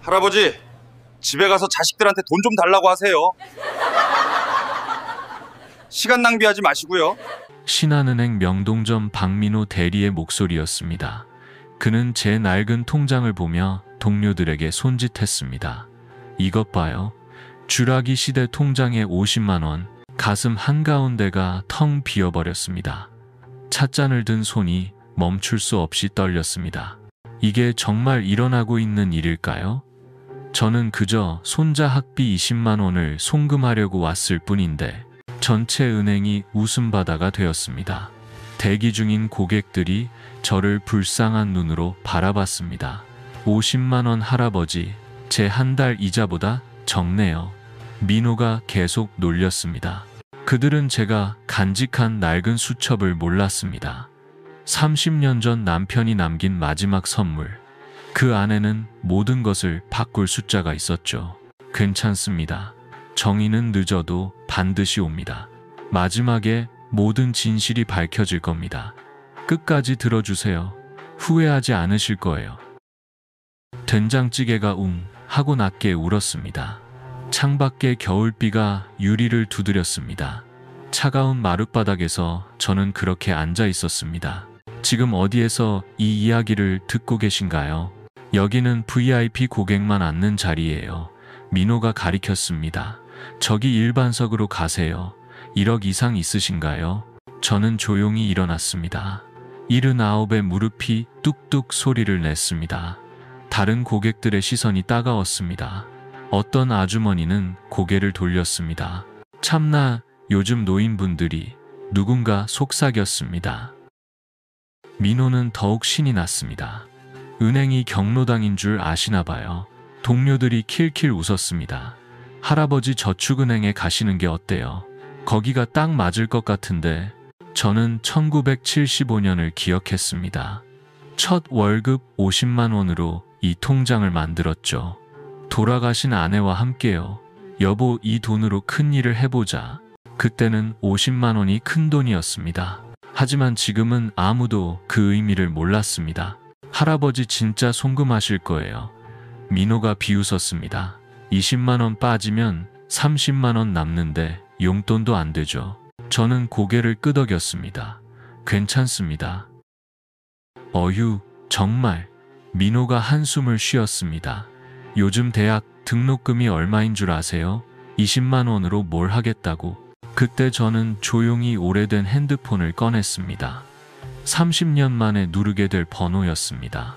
할아버지, 집에 가서 자식들한테 돈 좀 달라고 하세요. 시간 낭비하지 마시고요. 신한은행 명동점 박민호 대리의 목소리였습니다. 그는 제 낡은 통장을 보며 동료들에게 손짓했습니다. 이것 봐요. 쥐라기 시대 통장에 50만 원, 가슴 한가운데가 텅 비어버렸습니다. 찻잔을 든 손이 멈출 수 없이 떨렸습니다. 이게 정말 일어나고 있는 일일까요? 저는 그저 손자 학비 20만 원을 송금하려고 왔을 뿐인데 전체 은행이 웃음바다가 되었습니다. 대기 중인 고객들이 저를 불쌍한 눈으로 바라봤습니다. 50만 원 할아버지, 제 한 달 이자보다 적네요. 민호가 계속 놀렸습니다. 그들은 제가 간직한 낡은 수첩을 몰랐습니다. 30년 전 남편이 남긴 마지막 선물. 그 안에는 모든 것을 바꿀 숫자가 있었죠. 괜찮습니다. 정의는 늦어도 반드시 옵니다. 마지막에 모든 진실이 밝혀질 겁니다. 끝까지 들어주세요. 후회하지 않으실 거예요. 된장찌개가 웅 하고 낮게 울었습니다. 창밖에 겨울비가 유리를 두드렸습니다. 차가운 마룻바닥에서 저는 그렇게 앉아 있었습니다. 지금 어디에서 이 이야기를 듣고 계신가요? 여기는 VIP 고객만 앉는 자리예요. 민호가 가리켰습니다. 저기 일반석으로 가세요. 1억 이상 있으신가요? 저는 조용히 일어났습니다. 79의 무릎이 뚝뚝 소리를 냈습니다. 다른 고객들의 시선이 따가웠습니다. 어떤 아주머니는 고개를 돌렸습니다. 참나, 요즘 노인분들이. 누군가 속삭였습니다. 민호는 더욱 신이 났습니다. 은행이 경로당인 줄 아시나 봐요. 동료들이 킬킬 웃었습니다. 할아버지 저축은행에 가시는 게 어때요? 거기가 딱 맞을 것 같은데. 저는 1975년을 기억했습니다. 첫 월급 50만 원으로 이 통장을 만들었죠. 돌아가신 아내와 함께요. 여보, 이 돈으로 큰 일을 해보자. 그때는 50만 원이 큰 돈이었습니다. 하지만 지금은 아무도 그 의미를 몰랐습니다. 할아버지 진짜 송금하실 거예요. 민호가 비웃었습니다. 20만 원 빠지면 30만 원 남는데 용돈도 안 되죠. 저는 고개를 끄덕였습니다. 괜찮습니다. 어휴, 정말. 민호가 한숨을 쉬었습니다. 요즘 대학 등록금이 얼마인 줄 아세요? 20만 원으로 뭘 하겠다고. 그때 저는 조용히 오래된 핸드폰을 꺼냈습니다. 30년 만에 누르게 될 번호였습니다.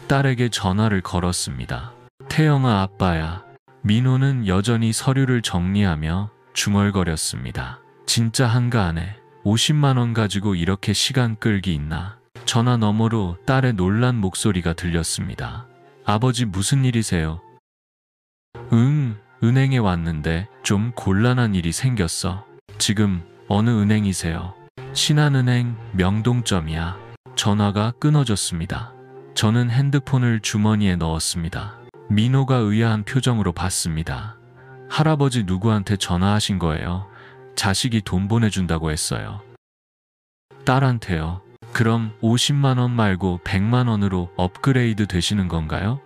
딸에게 전화를 걸었습니다. 태영아, 아빠야. 민호는 여전히 서류를 정리하며 중얼거렸습니다. 진짜 한가하네. 50만 원 가지고 이렇게 시간 끌기 있나? 전화 너머로 딸의 놀란 목소리가 들렸습니다. 아버지, 무슨 일이세요? 은행에 왔는데 좀 곤란한 일이 생겼어. 지금 어느 은행이세요? 신한은행 명동점이야. 전화가 끊어졌습니다. 저는 핸드폰을 주머니에 넣었습니다. 민호가 의아한 표정으로 봤습니다. 할아버지 누구한테 전화하신 거예요? 자식이 돈 보내준다고 했어요. 딸한테요. 그럼 50만 원 말고 100만 원으로 업그레이드 되시는 건가요?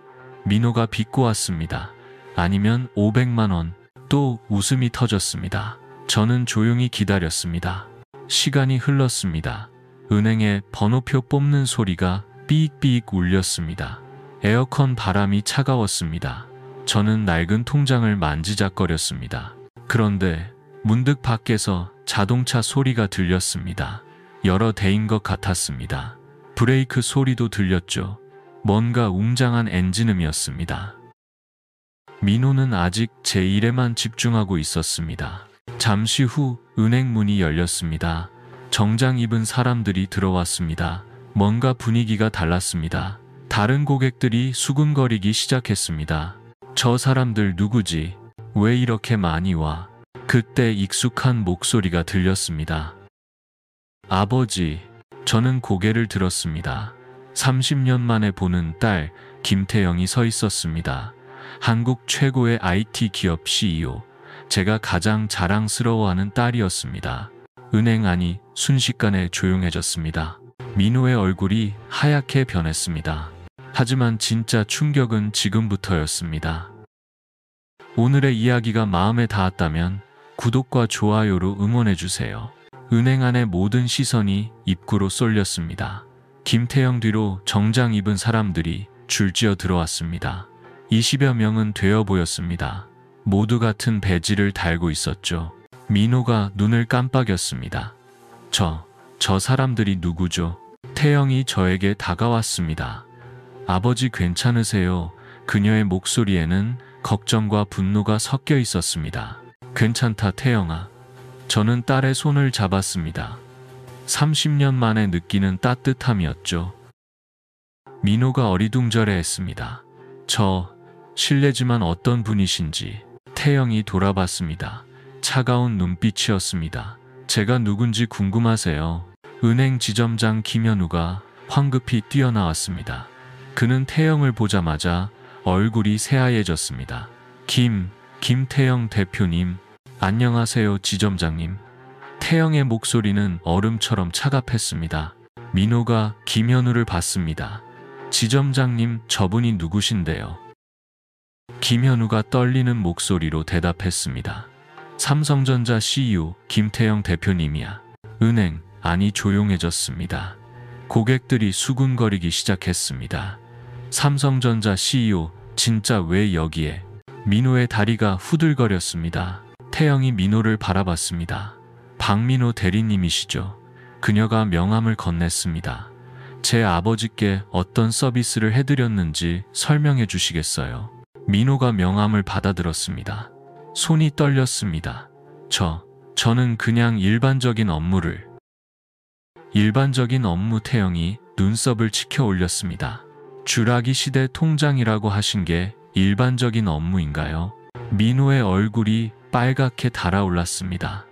민호가 비꼬았습니다. 아니면 500만 원. 또 웃음이 터졌습니다. 저는 조용히 기다렸습니다. 시간이 흘렀습니다. 은행에 번호표 뽑는 소리가 삐익삐익 울렸습니다. 에어컨 바람이 차가웠습니다. 저는 낡은 통장을 만지작거렸습니다. 그런데 문득 밖에서 자동차 소리가 들렸습니다. 여러 대인 것 같았습니다. 브레이크 소리도 들렸죠. 뭔가 웅장한 엔진음이었습니다. 민호는 아직 제 일에만 집중하고 있었습니다. 잠시 후 은행 문이 열렸습니다. 정장 입은 사람들이 들어왔습니다. 뭔가 분위기가 달랐습니다. 다른 고객들이 수군거리기 시작했습니다. 저 사람들 누구지? 왜 이렇게 많이 와? 그때 익숙한 목소리가 들렸습니다. 아버지. 저는 고개를 들었습니다. 30년 만에 보는 딸 김태영이 서 있었습니다. 한국 최고의 IT 기업 CEO. 제가 가장 자랑스러워하는 딸이었습니다. 은행 안이 순식간에 조용해졌습니다. 민호의 얼굴이 하얗게 변했습니다. 하지만 진짜 충격은 지금부터였습니다. 오늘의 이야기가 마음에 닿았다면 구독과 좋아요로 응원해주세요. 은행 안의 모든 시선이 입구로 쏠렸습니다. 김태영 뒤로 정장 입은 사람들이 줄지어 들어왔습니다. 20여 명은 되어 보였습니다. 모두 같은 배지를 달고 있었죠. 민호가 눈을 깜빡였습니다. 저 사람들이 누구죠? 태영이 저에게 다가왔습니다. 아버지 괜찮으세요? 그녀의 목소리에는 걱정과 분노가 섞여 있었습니다. 괜찮다, 태영아. 저는 딸의 손을 잡았습니다. 30년 만에 느끼는 따뜻함이었죠. 민호가 어리둥절해했습니다. 실례지만 어떤 분이신지. 태영이 돌아봤습니다. 차가운 눈빛이었습니다. 제가 누군지 궁금하세요? 은행 지점장 김현우가 황급히 뛰어나왔습니다. 그는 태영을 보자마자 얼굴이 새하얘졌습니다. 김태영 대표님, 안녕하세요, 지점장님. 태영의 목소리는 얼음처럼 차갑했습니다. 민호가 김현우를 봤습니다. 지점장님, 저분이 누구신데요? 김현우가 떨리는 목소리로 대답했습니다. 삼성전자 CEO 김태영 대표님이야. 은행 안이 조용해졌습니다. 고객들이 수군거리기 시작했습니다. 삼성전자 CEO, 진짜 왜 여기에? 민호의 다리가 후들거렸습니다. 태영이 민호를 바라봤습니다. 박민호 대리님이시죠? 그녀가 명함을 건넸습니다. 제 아버지께 어떤 서비스를 해드렸는지 설명해 주시겠어요? 민호가 명함을 받아들었습니다. 손이 떨렸습니다. 저는 그냥 일반적인 업무. 태영이 눈썹을 치켜 올렸습니다. 주라기 시대 통장이라고 하신 게 일반적인 업무인가요? 민호의 얼굴이 빨갛게 달아올랐습니다.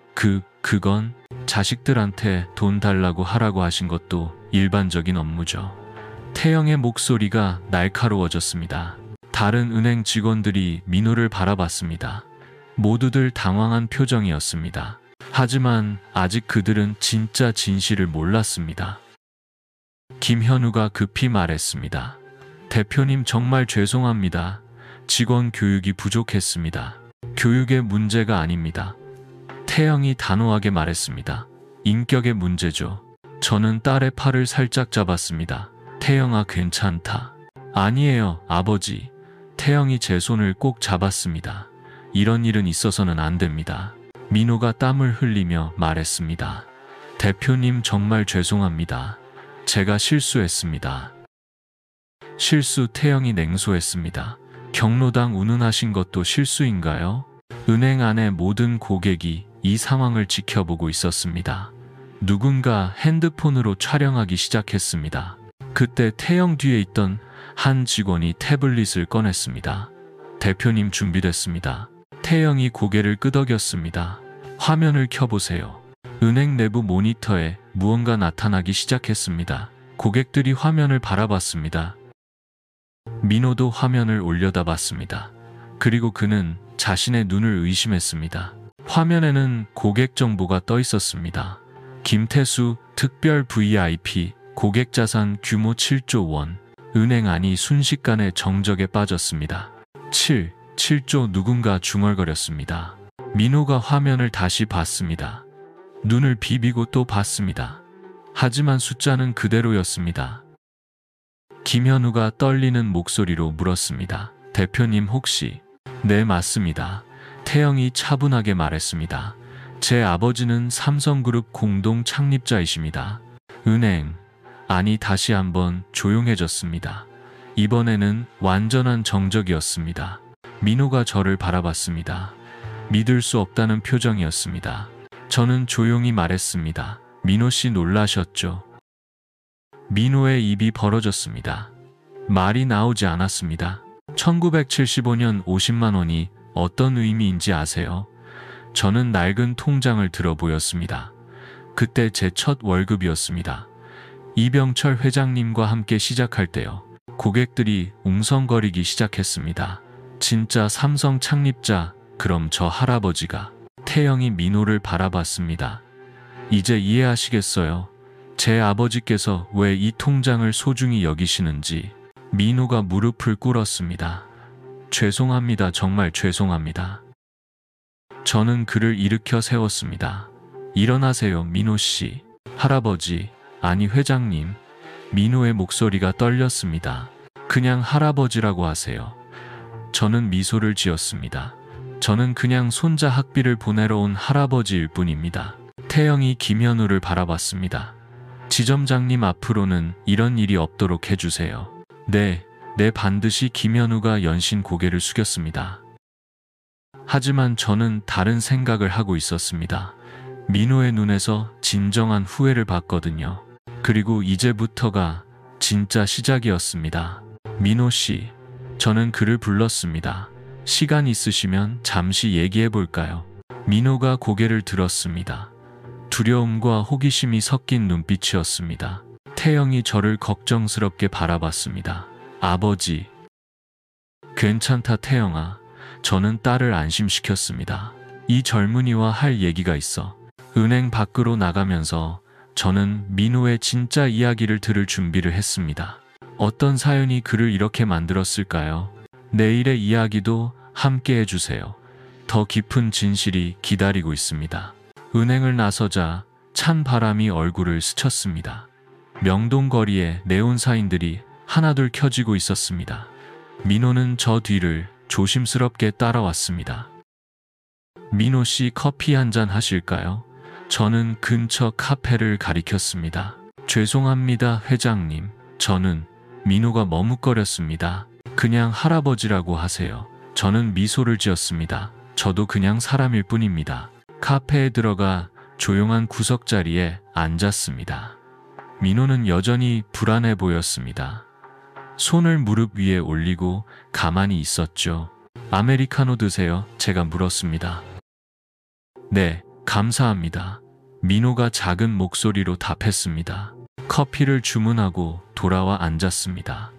그건 자식들한테 돈 달라고 하라고 하신 것도 일반적인 업무죠. 태영의 목소리가 날카로워졌습니다. 다른 은행 직원들이 민호를 바라봤습니다. 모두들 당황한 표정이었습니다. 하지만 아직 그들은 진짜 진실을 몰랐습니다. 김현우가 급히 말했습니다. 대표님, 정말 죄송합니다. 직원 교육이 부족했습니다. 교육의 문제가 아닙니다. 태영이 단호하게 말했습니다. 인격의 문제죠. 저는 딸의 팔을 살짝 잡았습니다. 태영아, 괜찮다. 아니에요, 아버지. 태영이 제 손을 꼭 잡았습니다. 이런 일은 있어서는 안 됩니다. 민호가 땀을 흘리며 말했습니다. 대표님, 정말 죄송합니다. 제가 실수했습니다. 실수? 태영이 냉소했습니다. 경로당 운운하신 것도 실수인가요? 은행 안의 모든 고객이 이 상황을 지켜보고 있었습니다. 누군가 핸드폰으로 촬영하기 시작했습니다. 그때 태영 뒤에 있던 한 직원이 태블릿을 꺼냈습니다. 대표님, 준비됐습니다. 태영이 고개를 끄덕였습니다. 화면을 켜보세요. 은행 내부 모니터에 무언가 나타나기 시작했습니다. 고객들이 화면을 바라봤습니다. 민호도 화면을 올려다봤습니다. 그리고 그는 자신의 눈을 의심했습니다. 화면에는 고객 정보가 떠 있었습니다. 김태수 특별 VIP, 고객 자산 규모 7조 원. 은행 안이 순식간에 정적에 빠졌습니다. 7조. 누군가 중얼거렸습니다. 민호가 화면을 다시 봤습니다. 눈을 비비고 또 봤습니다. 하지만 숫자는 그대로였습니다. 김현우가 떨리는 목소리로 물었습니다. 대표님, 혹시? 네, 맞습니다. 태영이 차분하게 말했습니다. 제 아버지는 삼성그룹 공동 창립자이십니다. 은행 안이 다시 한번 조용해졌습니다. 이번에는 완전한 정적이었습니다. 민호가 저를 바라봤습니다. 믿을 수 없다는 표정이었습니다. 저는 조용히 말했습니다. 민호 씨, 놀라셨죠? 민호의 입이 벌어졌습니다. 말이 나오지 않았습니다. 1975년 50만 원이 어떤 의미인지 아세요? 저는 낡은 통장을 들어 보였습니다. 그때 제 첫 월급이었습니다. 이병철 회장님과 함께 시작할 때요. 고객들이 웅성거리기 시작했습니다. 진짜 삼성 창립자, 그럼 저 할아버지가. 태영이 민호를 바라봤습니다. 이제 이해하시겠어요? 제 아버지께서 왜 이 통장을 소중히 여기시는지. 민호가 무릎을 꿇었습니다. 죄송합니다. 정말 죄송합니다. 저는 그를 일으켜 세웠습니다. 일어나세요, 민호 씨. 할아버지, 아니 회장님. 민호의 목소리가 떨렸습니다. 그냥 할아버지라고 하세요. 저는 미소를 지었습니다. 저는 그냥 손자 학비를 보내러 온 할아버지일 뿐입니다. 태영이 김현우를 바라봤습니다. 지점장님, 앞으로는 이런 일이 없도록 해주세요. 네, 반드시. 김현우가 연신 고개를 숙였습니다. 하지만 저는 다른 생각을 하고 있었습니다. 민호의 눈에서 진정한 후회를 봤거든요. 그리고 이제부터가 진짜 시작이었습니다. 민호 씨, 저는 그를 불렀습니다. 시간 있으시면 잠시 얘기해 볼까요? 민호가 고개를 들었습니다. 두려움과 호기심이 섞인 눈빛이었습니다. 태영이 저를 걱정스럽게 바라봤습니다. 아버지. 괜찮다, 태영아. 저는 딸을 안심시켰습니다. 이 젊은이와 할 얘기가 있어. 은행 밖으로 나가면서 저는 민호의 진짜 이야기를 들을 준비를 했습니다. 어떤 사연이 그를 이렇게 만들었을까요? 내일의 이야기도 함께 해주세요. 더 깊은 진실이 기다리고 있습니다. 은행을 나서자 찬 바람이 얼굴을 스쳤습니다. 명동거리에 네온사인들이 하나둘 켜지고 있었습니다. 민호는 저 뒤를 조심스럽게 따라왔습니다. 민호 씨, 커피 한잔 하실까요? 저는 근처 카페를 가리켰습니다. 죄송합니다, 회장님. 저는 민호가 머뭇거렸습니다. 그냥 할아버지라고 하세요. 저는 미소를 지었습니다. 저도 그냥 사람일 뿐입니다. 카페에 들어가 조용한 구석자리에 앉았습니다. 민호는 여전히 불안해 보였습니다. 손을 무릎 위에 올리고 가만히 있었죠. 아메리카노 드세요? 제가 물었습니다. 네, 감사합니다. 민호가 작은 목소리로 답했습니다. 커피를 주문하고 돌아와 앉았습니다.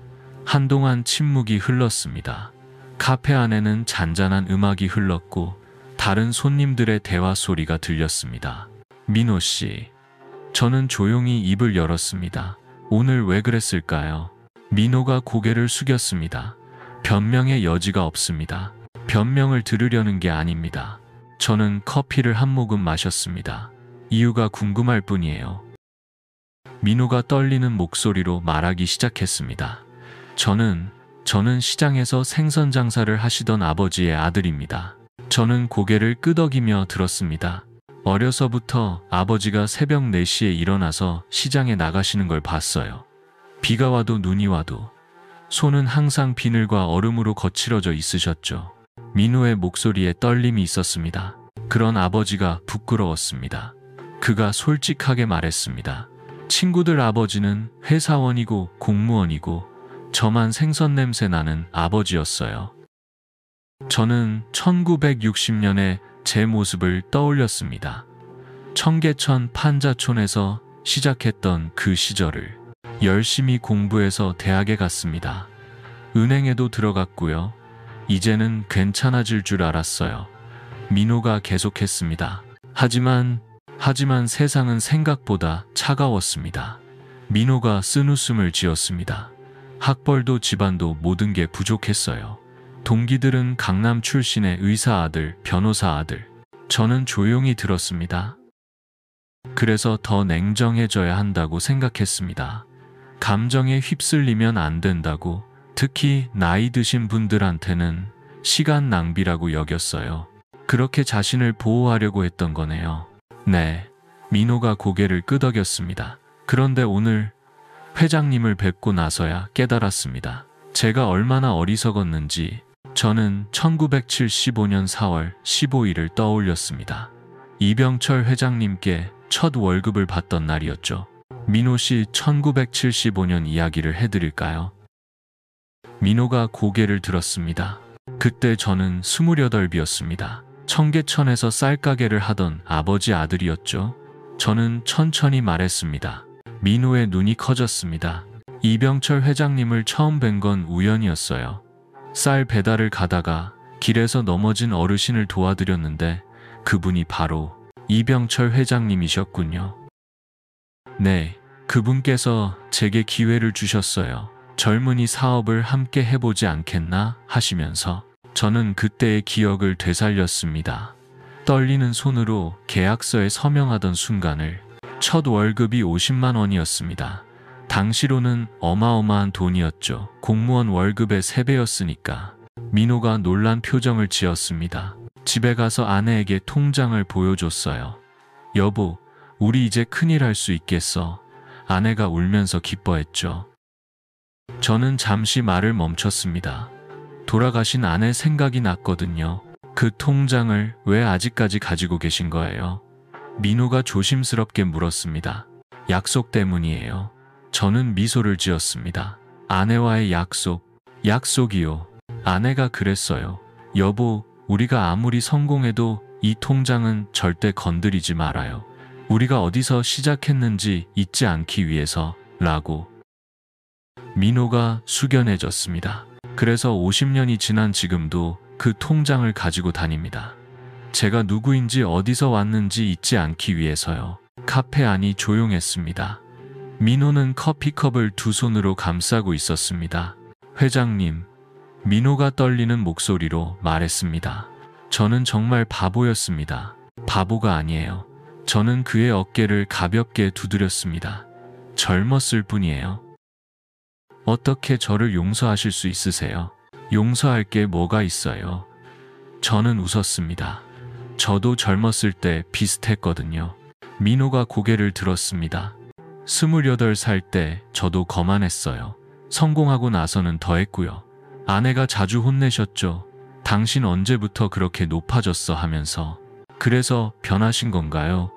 한동안 침묵이 흘렀습니다. 카페 안에는 잔잔한 음악이 흘렀고 다른 손님들의 대화 소리가 들렸습니다. 민호 씨. 저는 조용히 입을 열었습니다. 오늘 왜 그랬을까요? 민호가 고개를 숙였습니다. 변명의 여지가 없습니다. 변명을 들으려는 게 아닙니다. 저는 커피를 한 모금 마셨습니다. 이유가 궁금할 뿐이에요. 민호가 떨리는 목소리로 말하기 시작했습니다. 저는 시장에서 생선 장사를 하시던 아버지의 아들입니다. 저는 고개를 끄덕이며 들었습니다. 어려서부터 아버지가 새벽 4시에 일어나서 시장에 나가시는 걸 봤어요. 비가 와도 눈이 와도 손은 항상 비늘과 얼음으로 거칠어져 있으셨죠. 민호의 목소리에 떨림이 있었습니다. 그런 아버지가 부끄러웠습니다. 그가 솔직하게 말했습니다. 친구들 아버지는 회사원이고 공무원이고 저만 생선 냄새 나는 아버지였어요. 저는 1960년에 제 모습을 떠올렸습니다. 청계천 판자촌에서 시작했던 그 시절을. 열심히 공부해서 대학에 갔습니다. 은행에도 들어갔고요. 이제는 괜찮아질 줄 알았어요. 민호가 계속했습니다. 하지만 세상은 생각보다 차가웠습니다. 민호가 쓴웃음을 지었습니다. 학벌도 집안도 모든 게 부족했어요. 동기들은 강남 출신의 의사 아들, 변호사 아들. 저는 조용히 들었습니다. 그래서 더 냉정해져야 한다고 생각했습니다. 감정에 휩쓸리면 안 된다고, 특히 나이 드신 분들한테는 시간 낭비라고 여겼어요. 그렇게 자신을 보호하려고 했던 거네요. 네, 민호가 고개를 끄덕였습니다. 그런데 오늘 회장님을 뵙고 나서야 깨달았습니다. 제가 얼마나 어리석었는지. 저는 1975년 4월 15일을 떠올렸습니다. 이병철 회장님께 첫 월급을 받던 날이었죠. 민호 씨, 1975년 이야기를 해드릴까요? 민호가 고개를 들었습니다. 그때 저는 28이었습니다. 청계천에서 쌀가게를 하던 아버지 아들이었죠. 저는 천천히 말했습니다. 민호의 눈이 커졌습니다. 이병철 회장님을 처음 뵌 건 우연이었어요. 쌀 배달을 가다가 길에서 넘어진 어르신을 도와드렸는데 그분이 바로 이병철 회장님이셨군요. 네, 그분께서 제게 기회를 주셨어요. 젊은이 사업을 함께 해보지 않겠나 하시면서 저는 그때의 기억을 되살렸습니다. 떨리는 손으로 계약서에 서명하던 순간을 첫 월급이 50만 원이었습니다. 당시로는 어마어마한 돈이었죠. 공무원 월급의 3배였으니까. 민호가 놀란 표정을 지었습니다. 집에 가서 아내에게 통장을 보여줬어요. 여보, 우리 이제 큰일 할 수 있겠어. 아내가 울면서 기뻐했죠. 저는 잠시 말을 멈췄습니다. 돌아가신 아내 생각이 났거든요. 그 통장을 왜 아직까지 가지고 계신 거예요? 민호가 조심스럽게 물었습니다. 약속 때문이에요. 저는 미소를 지었습니다. 아내와의 약속이요. 아내가 그랬어요. 여보, 우리가 아무리 성공해도 이 통장은 절대 건드리지 말아요. 우리가 어디서 시작했는지 잊지 않기 위해서 라고. 민호가 숙연해졌습니다. 그래서 50년이 지난 지금도 그 통장을 가지고 다닙니다. 제가 누구인지 어디서 왔는지 잊지 않기 위해서요. 카페 안이 조용했습니다. 민호는 커피컵을 두 손으로 감싸고 있었습니다. 회장님, 민호가 떨리는 목소리로 말했습니다. 저는 정말 바보였습니다. 바보가 아니에요. 저는 그의 어깨를 가볍게 두드렸습니다. 젊었을 뿐이에요. 어떻게 저를 용서하실 수 있으세요? 용서할 게 뭐가 있어요? 저는 웃었습니다. 저도 젊었을 때 비슷했거든요. 민호가 고개를 들었습니다. 28살 때 저도 거만했어요. 성공하고 나서는 더 했고요. 아내가 자주 혼내셨죠. 당신 언제부터 그렇게 높아졌어 하면서. 그래서 변하신 건가요?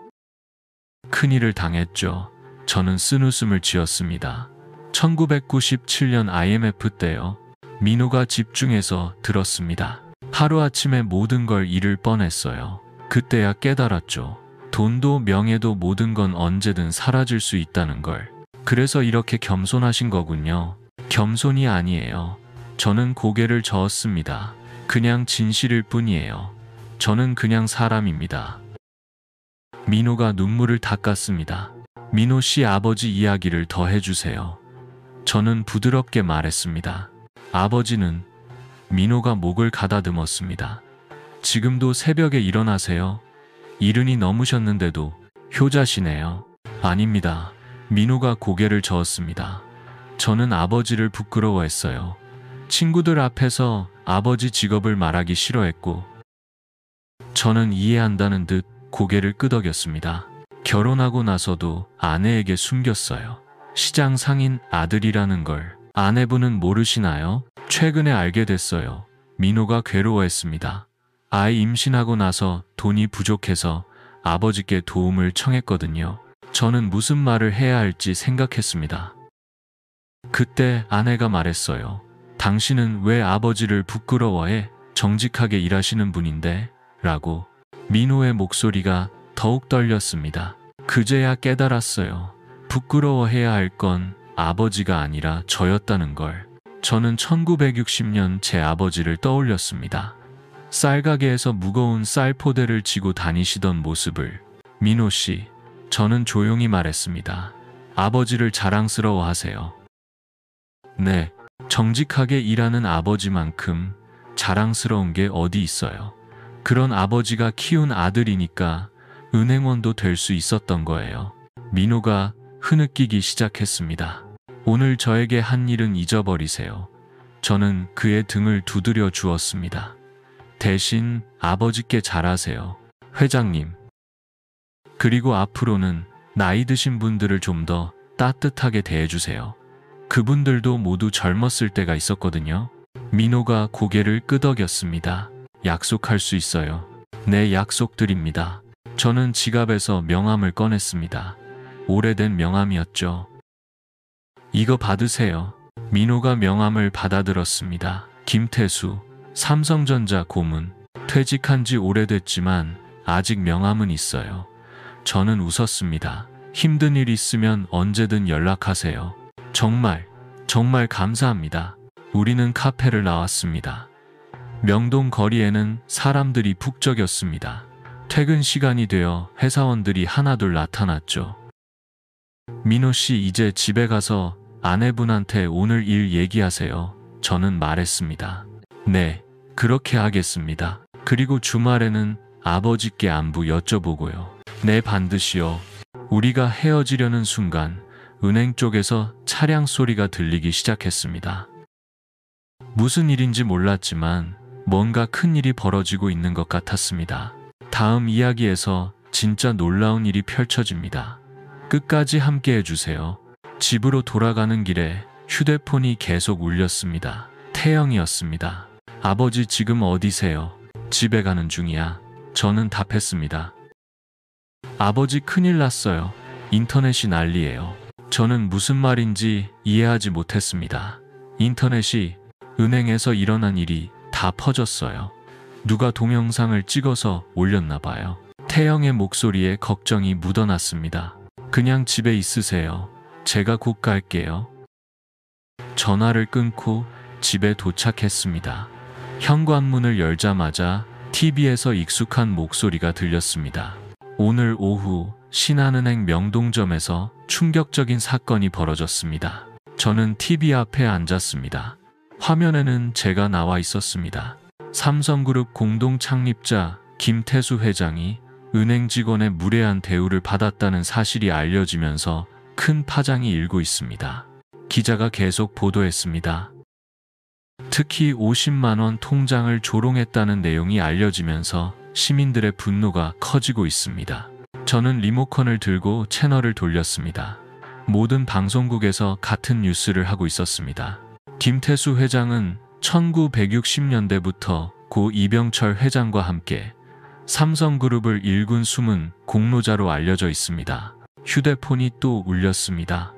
큰일을 당했죠. 저는 쓴웃음을 지었습니다. 1997년 IMF 때요. 민호가 집중해서 들었습니다. 하루아침에 모든 걸 잃을 뻔했어요. 그때야 깨달았죠. 돈도 명예도 모든 건 언제든 사라질 수 있다는 걸. 그래서 이렇게 겸손하신 거군요. 겸손이 아니에요. 저는 고개를 저었습니다. 그냥 진실일 뿐이에요. 저는 그냥 사람입니다. 민호가 눈물을 닦았습니다. 민호 씨 아버지 이야기를 더 해주세요. 저는 부드럽게 말했습니다. 아버지는. 민호가 목을 가다듬었습니다. 지금도 새벽에 일어나세요. 이른이 넘으셨는데도 효자시네요. 아닙니다. 민호가 고개를 저었습니다. 저는 아버지를 부끄러워했어요. 친구들 앞에서 아버지 직업을 말하기 싫어했고, 저는 이해한다는 듯 고개를 끄덕였습니다. 결혼하고 나서도 아내에게 숨겼어요. 시장 상인 아들이라는 걸. 아내분은 모르시나요? 최근에 알게 됐어요. 민호가 괴로워했습니다. 아이 임신하고 나서 돈이 부족해서 아버지께 도움을 청했거든요. 저는 무슨 말을 해야 할지 생각했습니다. 그때 아내가 말했어요. 당신은 왜 아버지를 부끄러워해? 정직하게 일하시는 분인데? 라고. 민호의 목소리가 더욱 떨렸습니다. 그제야 깨달았어요. 부끄러워해야 할 건 아버지가 아니라 저였다는 걸. 저는 1960년 제 아버지를 떠올렸습니다. 쌀가게에서 무거운 쌀포대를 지고 다니시던 모습을. 민호 씨, 저는 조용히 말했습니다. 아버지를 자랑스러워하세요. 네, 정직하게 일하는 아버지만큼 자랑스러운 게 어디 있어요. 그런 아버지가 키운 아들이니까 은행원도 될 수 있었던 거예요. 민호가 흐느끼기 시작했습니다. 오늘 저에게 한 일은 잊어버리세요. 저는 그의 등을 두드려 주었습니다. 대신 아버지께 잘하세요. 회장님. 그리고 앞으로는 나이 드신 분들을 좀 더 따뜻하게 대해주세요. 그분들도 모두 젊었을 때가 있었거든요. 민호가 고개를 끄덕였습니다. 약속할 수 있어요. 네, 약속드립니다. 저는 지갑에서 명함을 꺼냈습니다. 오래된 명함이었죠. 이거 받으세요. 민호가 명함을 받아들었습니다. 김태수, 삼성전자 고문. 퇴직한 지 오래됐지만 아직 명함은 있어요. 저는 웃었습니다. 힘든 일 있으면 언제든 연락하세요. 정말 감사합니다. 우리는 카페를 나왔습니다. 명동 거리에는 사람들이 북적였습니다. 퇴근 시간이 되어 회사원들이 하나둘 나타났죠. 민호 씨, 이제 집에 가서 아내분한테 오늘 일 얘기하세요. 저는 말했습니다. 네, 그렇게 하겠습니다. 그리고 주말에는 아버지께 안부 여쭤보고요. 네, 반드시요. 우리가 헤어지려는 순간 은행 쪽에서 차량 소리가 들리기 시작했습니다. 무슨 일인지 몰랐지만 뭔가 큰 일이 벌어지고 있는 것 같았습니다. 다음 이야기에서 진짜 놀라운 일이 펼쳐집니다. 끝까지 함께 해주세요. 집으로 돌아가는 길에 휴대폰이 계속 울렸습니다. 태영이었습니다. 아버지 지금 어디세요? 집에 가는 중이야. 저는 답했습니다. 아버지 큰일 났어요. 인터넷이 난리예요. 저는 무슨 말인지 이해하지 못했습니다. 인터넷이 은행에서 일어난 일이 다 퍼졌어요. 누가 동영상을 찍어서 올렸나 봐요. 태영의 목소리에 걱정이 묻어났습니다. 그냥 집에 있으세요. 제가 곧 갈게요. 전화를 끊고 집에 도착했습니다. 현관문을 열자마자 TV에서 익숙한 목소리가 들렸습니다. 오늘 오후 신한은행 명동점에서 충격적인 사건이 벌어졌습니다. 저는 TV 앞에 앉았습니다. 화면에는 제가 나와 있었습니다. 삼성그룹 공동 창립자 김태수 회장이 은행 직원의 무례한 대우를 받았다는 사실이 알려지면서 큰 파장이 일고 있습니다. 기자가 계속 보도했습니다. 특히 50만 원 통장을 조롱했다는 내용이 알려지면서 시민들의 분노가 커지고 있습니다. 저는 리모컨을 들고 채널을 돌렸습니다. 모든 방송국에서 같은 뉴스를 하고 있었습니다. 김태수 회장은 1960년대부터 고 이병철 회장과 함께 삼성그룹을 일군 숨은 공로자로 알려져 있습니다. 휴대폰이 또 울렸습니다.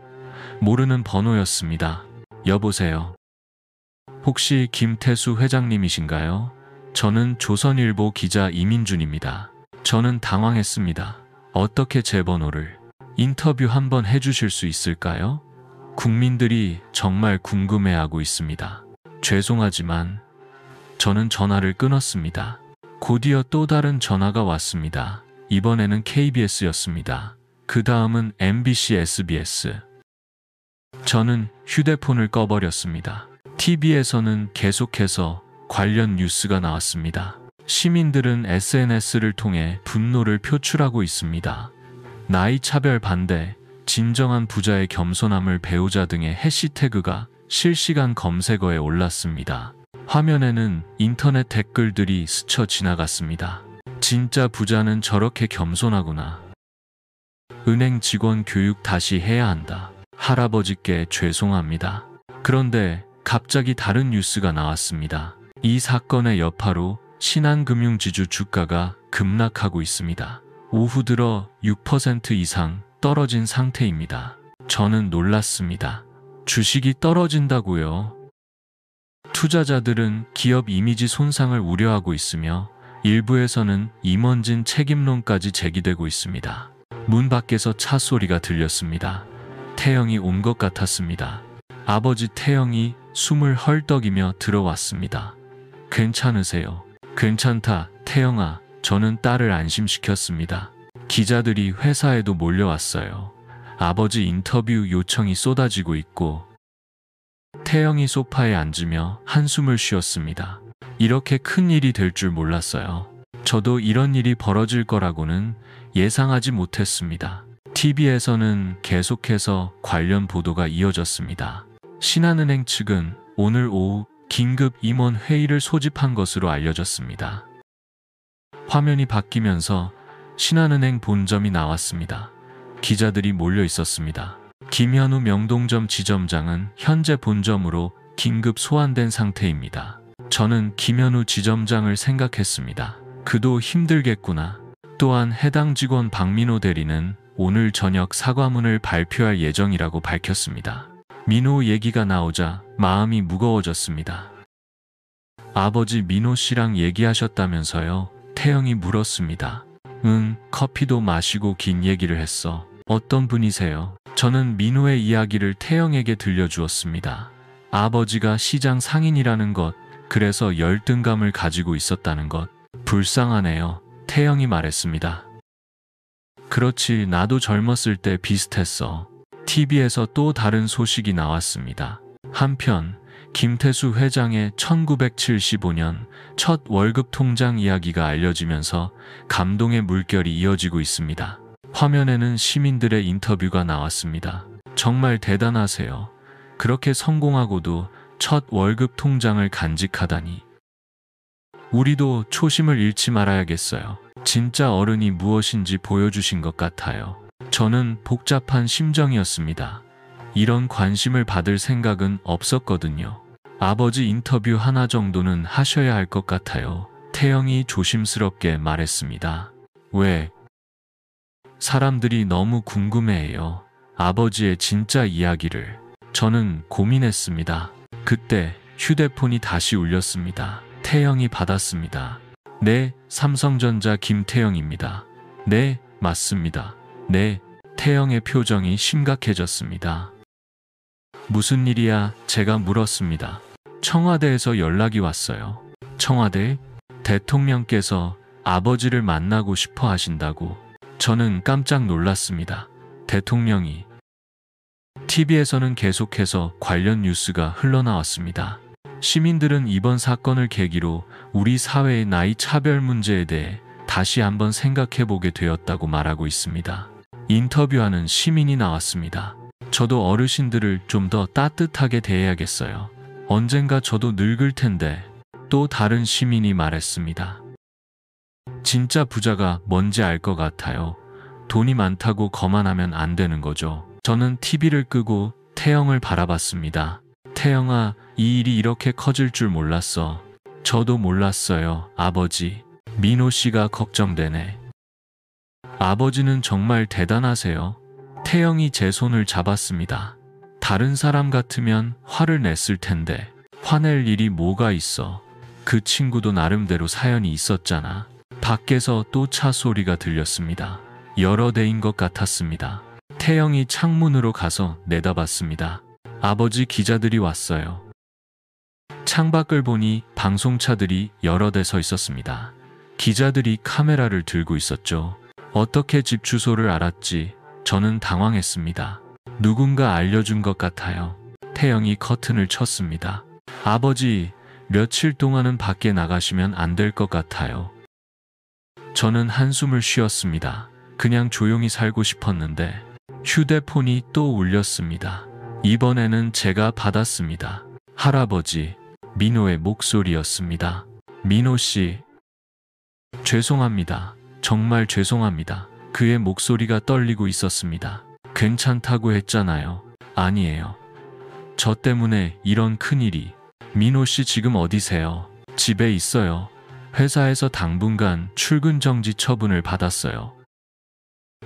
모르는 번호였습니다. 여보세요. 혹시 김태수 회장님이신가요? 저는 조선일보 기자 이민준입니다. 저는 당황했습니다. 어떻게 제 번호를? 인터뷰 한번 해주실 수 있을까요? 국민들이 정말 궁금해하고 있습니다. 죄송하지만 저는 전화를 끊었습니다. 곧이어 또 다른 전화가 왔습니다. 이번에는 KBS였습니다. 그 다음은 MBC, SBS. 저는 휴대폰을 꺼버렸습니다. TV에서는 계속해서 관련 뉴스가 나왔습니다. 시민들은 SNS를 통해 분노를 표출하고 있습니다. 나이 차별 반대, 진정한 부자의 겸손함을 배우자 등의 해시태그가 실시간 검색어에 올랐습니다. 화면에는 인터넷 댓글들이 스쳐 지나갔습니다. 진짜 부자는 저렇게 겸손하구나. 은행 직원 교육 다시 해야 한다. 할아버지께 죄송합니다. 그런데 갑자기 다른 뉴스가 나왔습니다. 이 사건의 여파로 신한금융지주 주가가 급락하고 있습니다. 오후 들어 6% 이상 떨어진 상태입니다. 저는 놀랐습니다. 주식이 떨어진다고요? 투자자들은 기업 이미지 손상을 우려하고 있으며 일부에서는 임원진 책임론까지 제기되고 있습니다. 문 밖에서 차 소리가 들렸습니다. 태영이 온 것 같았습니다. 아버지 태영이 숨을 헐떡이며 들어왔습니다. 괜찮으세요? 괜찮다, 태영아. 저는 딸을 안심시켰습니다. 기자들이 회사에도 몰려왔어요. 아버지 인터뷰 요청이 쏟아지고 있고 태영이 소파에 앉으며 한숨을 쉬었습니다. 이렇게 큰 일이 될 줄 몰랐어요. 저도 이런 일이 벌어질 거라고는 예상하지 못했습니다. TV에서는 계속해서 관련 보도가 이어졌습니다. 신한은행 측은 오늘 오후 긴급 임원 회의를 소집한 것으로 알려졌습니다. 화면이 바뀌면서 신한은행 본점이 나왔습니다. 기자들이 몰려 있었습니다. 김현우 명동점 지점장은 현재 본점으로 긴급 소환된 상태입니다. 저는 김현우 지점장을 생각했습니다. 그도 힘들겠구나. 또한 해당 직원 박민호 대리는 오늘 저녁 사과문을 발표할 예정이라고 밝혔습니다. 민호 얘기가 나오자 마음이 무거워졌습니다. 아버지 민호 씨랑 얘기하셨다면서요? 태영이 물었습니다. 응, 커피도 마시고 긴 얘기를 했어. 어떤 분이세요? 저는 민호의 이야기를 태영에게 들려주었습니다. 아버지가 시장 상인이라는 것, 그래서 열등감을 가지고 있었다는 것. 불쌍하네요. 태영이 말했습니다. 그렇지, 나도 젊었을 때 비슷했어. TV에서 또 다른 소식이 나왔습니다. 한편 김태수 회장의 1975년 첫 월급 통장 이야기가 알려지면서 감동의 물결이 이어지고 있습니다. 화면에는 시민들의 인터뷰가 나왔습니다. 정말 대단하세요. 그렇게 성공하고도 첫 월급 통장을 간직하다니. 우리도 초심을 잃지 말아야겠어요. 진짜 어른이 무엇인지 보여주신 것 같아요. 저는 복잡한 심정이었습니다. 이런 관심을 받을 생각은 없었거든요. 아버지 인터뷰 하나 정도는 하셔야 할 것 같아요. 태영이 조심스럽게 말했습니다. 왜? 사람들이 너무 궁금해해요. 아버지의 진짜 이야기를. 저는 고민했습니다. 그때 휴대폰이 다시 울렸습니다. 태영이 받았습니다. 네, 삼성전자 김태영입니다. 네, 맞습니다. 네, 태영의 표정이 심각해졌습니다. 무슨 일이야? 제가 물었습니다. 청와대에서 연락이 왔어요. 청와대? 대통령께서 아버지를 만나고 싶어 하신다고. 저는 깜짝 놀랐습니다. 대통령이. TV에서는 계속해서 관련 뉴스가 흘러나왔습니다. 시민들은 이번 사건을 계기로 우리 사회의 나이 차별 문제에 대해 다시 한번 생각해보게 되었다고 말하고 있습니다. 인터뷰하는 시민이 나왔습니다. 저도 어르신들을 좀 더 따뜻하게 대해야겠어요. 언젠가 저도 늙을 텐데. 또 다른 시민이 말했습니다. 진짜 부자가 뭔지 알 것 같아요. 돈이 많다고 거만하면 안 되는 거죠. 저는 TV를 끄고 태영을 바라봤습니다. 태영아, 이 일이 이렇게 커질 줄 몰랐어. 저도 몰랐어요, 아버지. 민호 씨가 걱정되네. 아버지는 정말 대단하세요. 태영이 제 손을 잡았습니다. 다른 사람 같으면 화를 냈을 텐데 화낼 일이 뭐가 있어. 그 친구도 나름대로 사연이 있었잖아. 밖에서 또 차 소리가 들렸습니다. 여러 대인 것 같았습니다. 태영이 창문으로 가서 내다봤습니다. 아버지, 기자들이 왔어요. 창밖을 보니 방송차들이 여러 대 서 있었습니다. 기자들이 카메라를 들고 있었죠. 어떻게 집 주소를 알았지? 저는 당황했습니다. 누군가 알려준 것 같아요. 태영이 커튼을 쳤습니다. 아버지, 며칠 동안은 밖에 나가시면 안 될 것 같아요. 저는 한숨을 쉬었습니다. 그냥 조용히 살고 싶었는데 휴대폰이 또 울렸습니다. 이번에는 제가 받았습니다. 할아버지, 민호의 목소리였습니다. 민호 씨, 죄송합니다. 정말 죄송합니다. 그의 목소리가 떨리고 있었습니다. 괜찮다고 했잖아요. 아니에요. 저 때문에 이런 큰일이. 민호 씨 지금 어디세요? 집에 있어요. 회사에서 당분간 출근 정지 처분을 받았어요.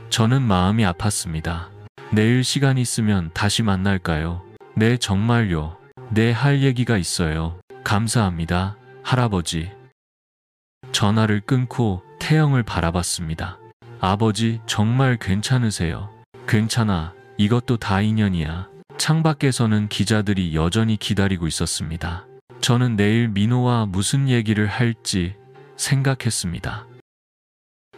저는 마음이 아팠습니다. 내일 시간 있으면 다시 만날까요? 네, 정말요. 네, 할 얘기가 있어요. 감사합니다, 할아버지. 전화를 끊고 태영을 바라봤습니다. 아버지, 정말 괜찮으세요? 괜찮아. 이것도 다 인연이야. 창밖에서는 기자들이 여전히 기다리고 있었습니다. 저는 내일 민호와 무슨 얘기를 할지 생각했습니다.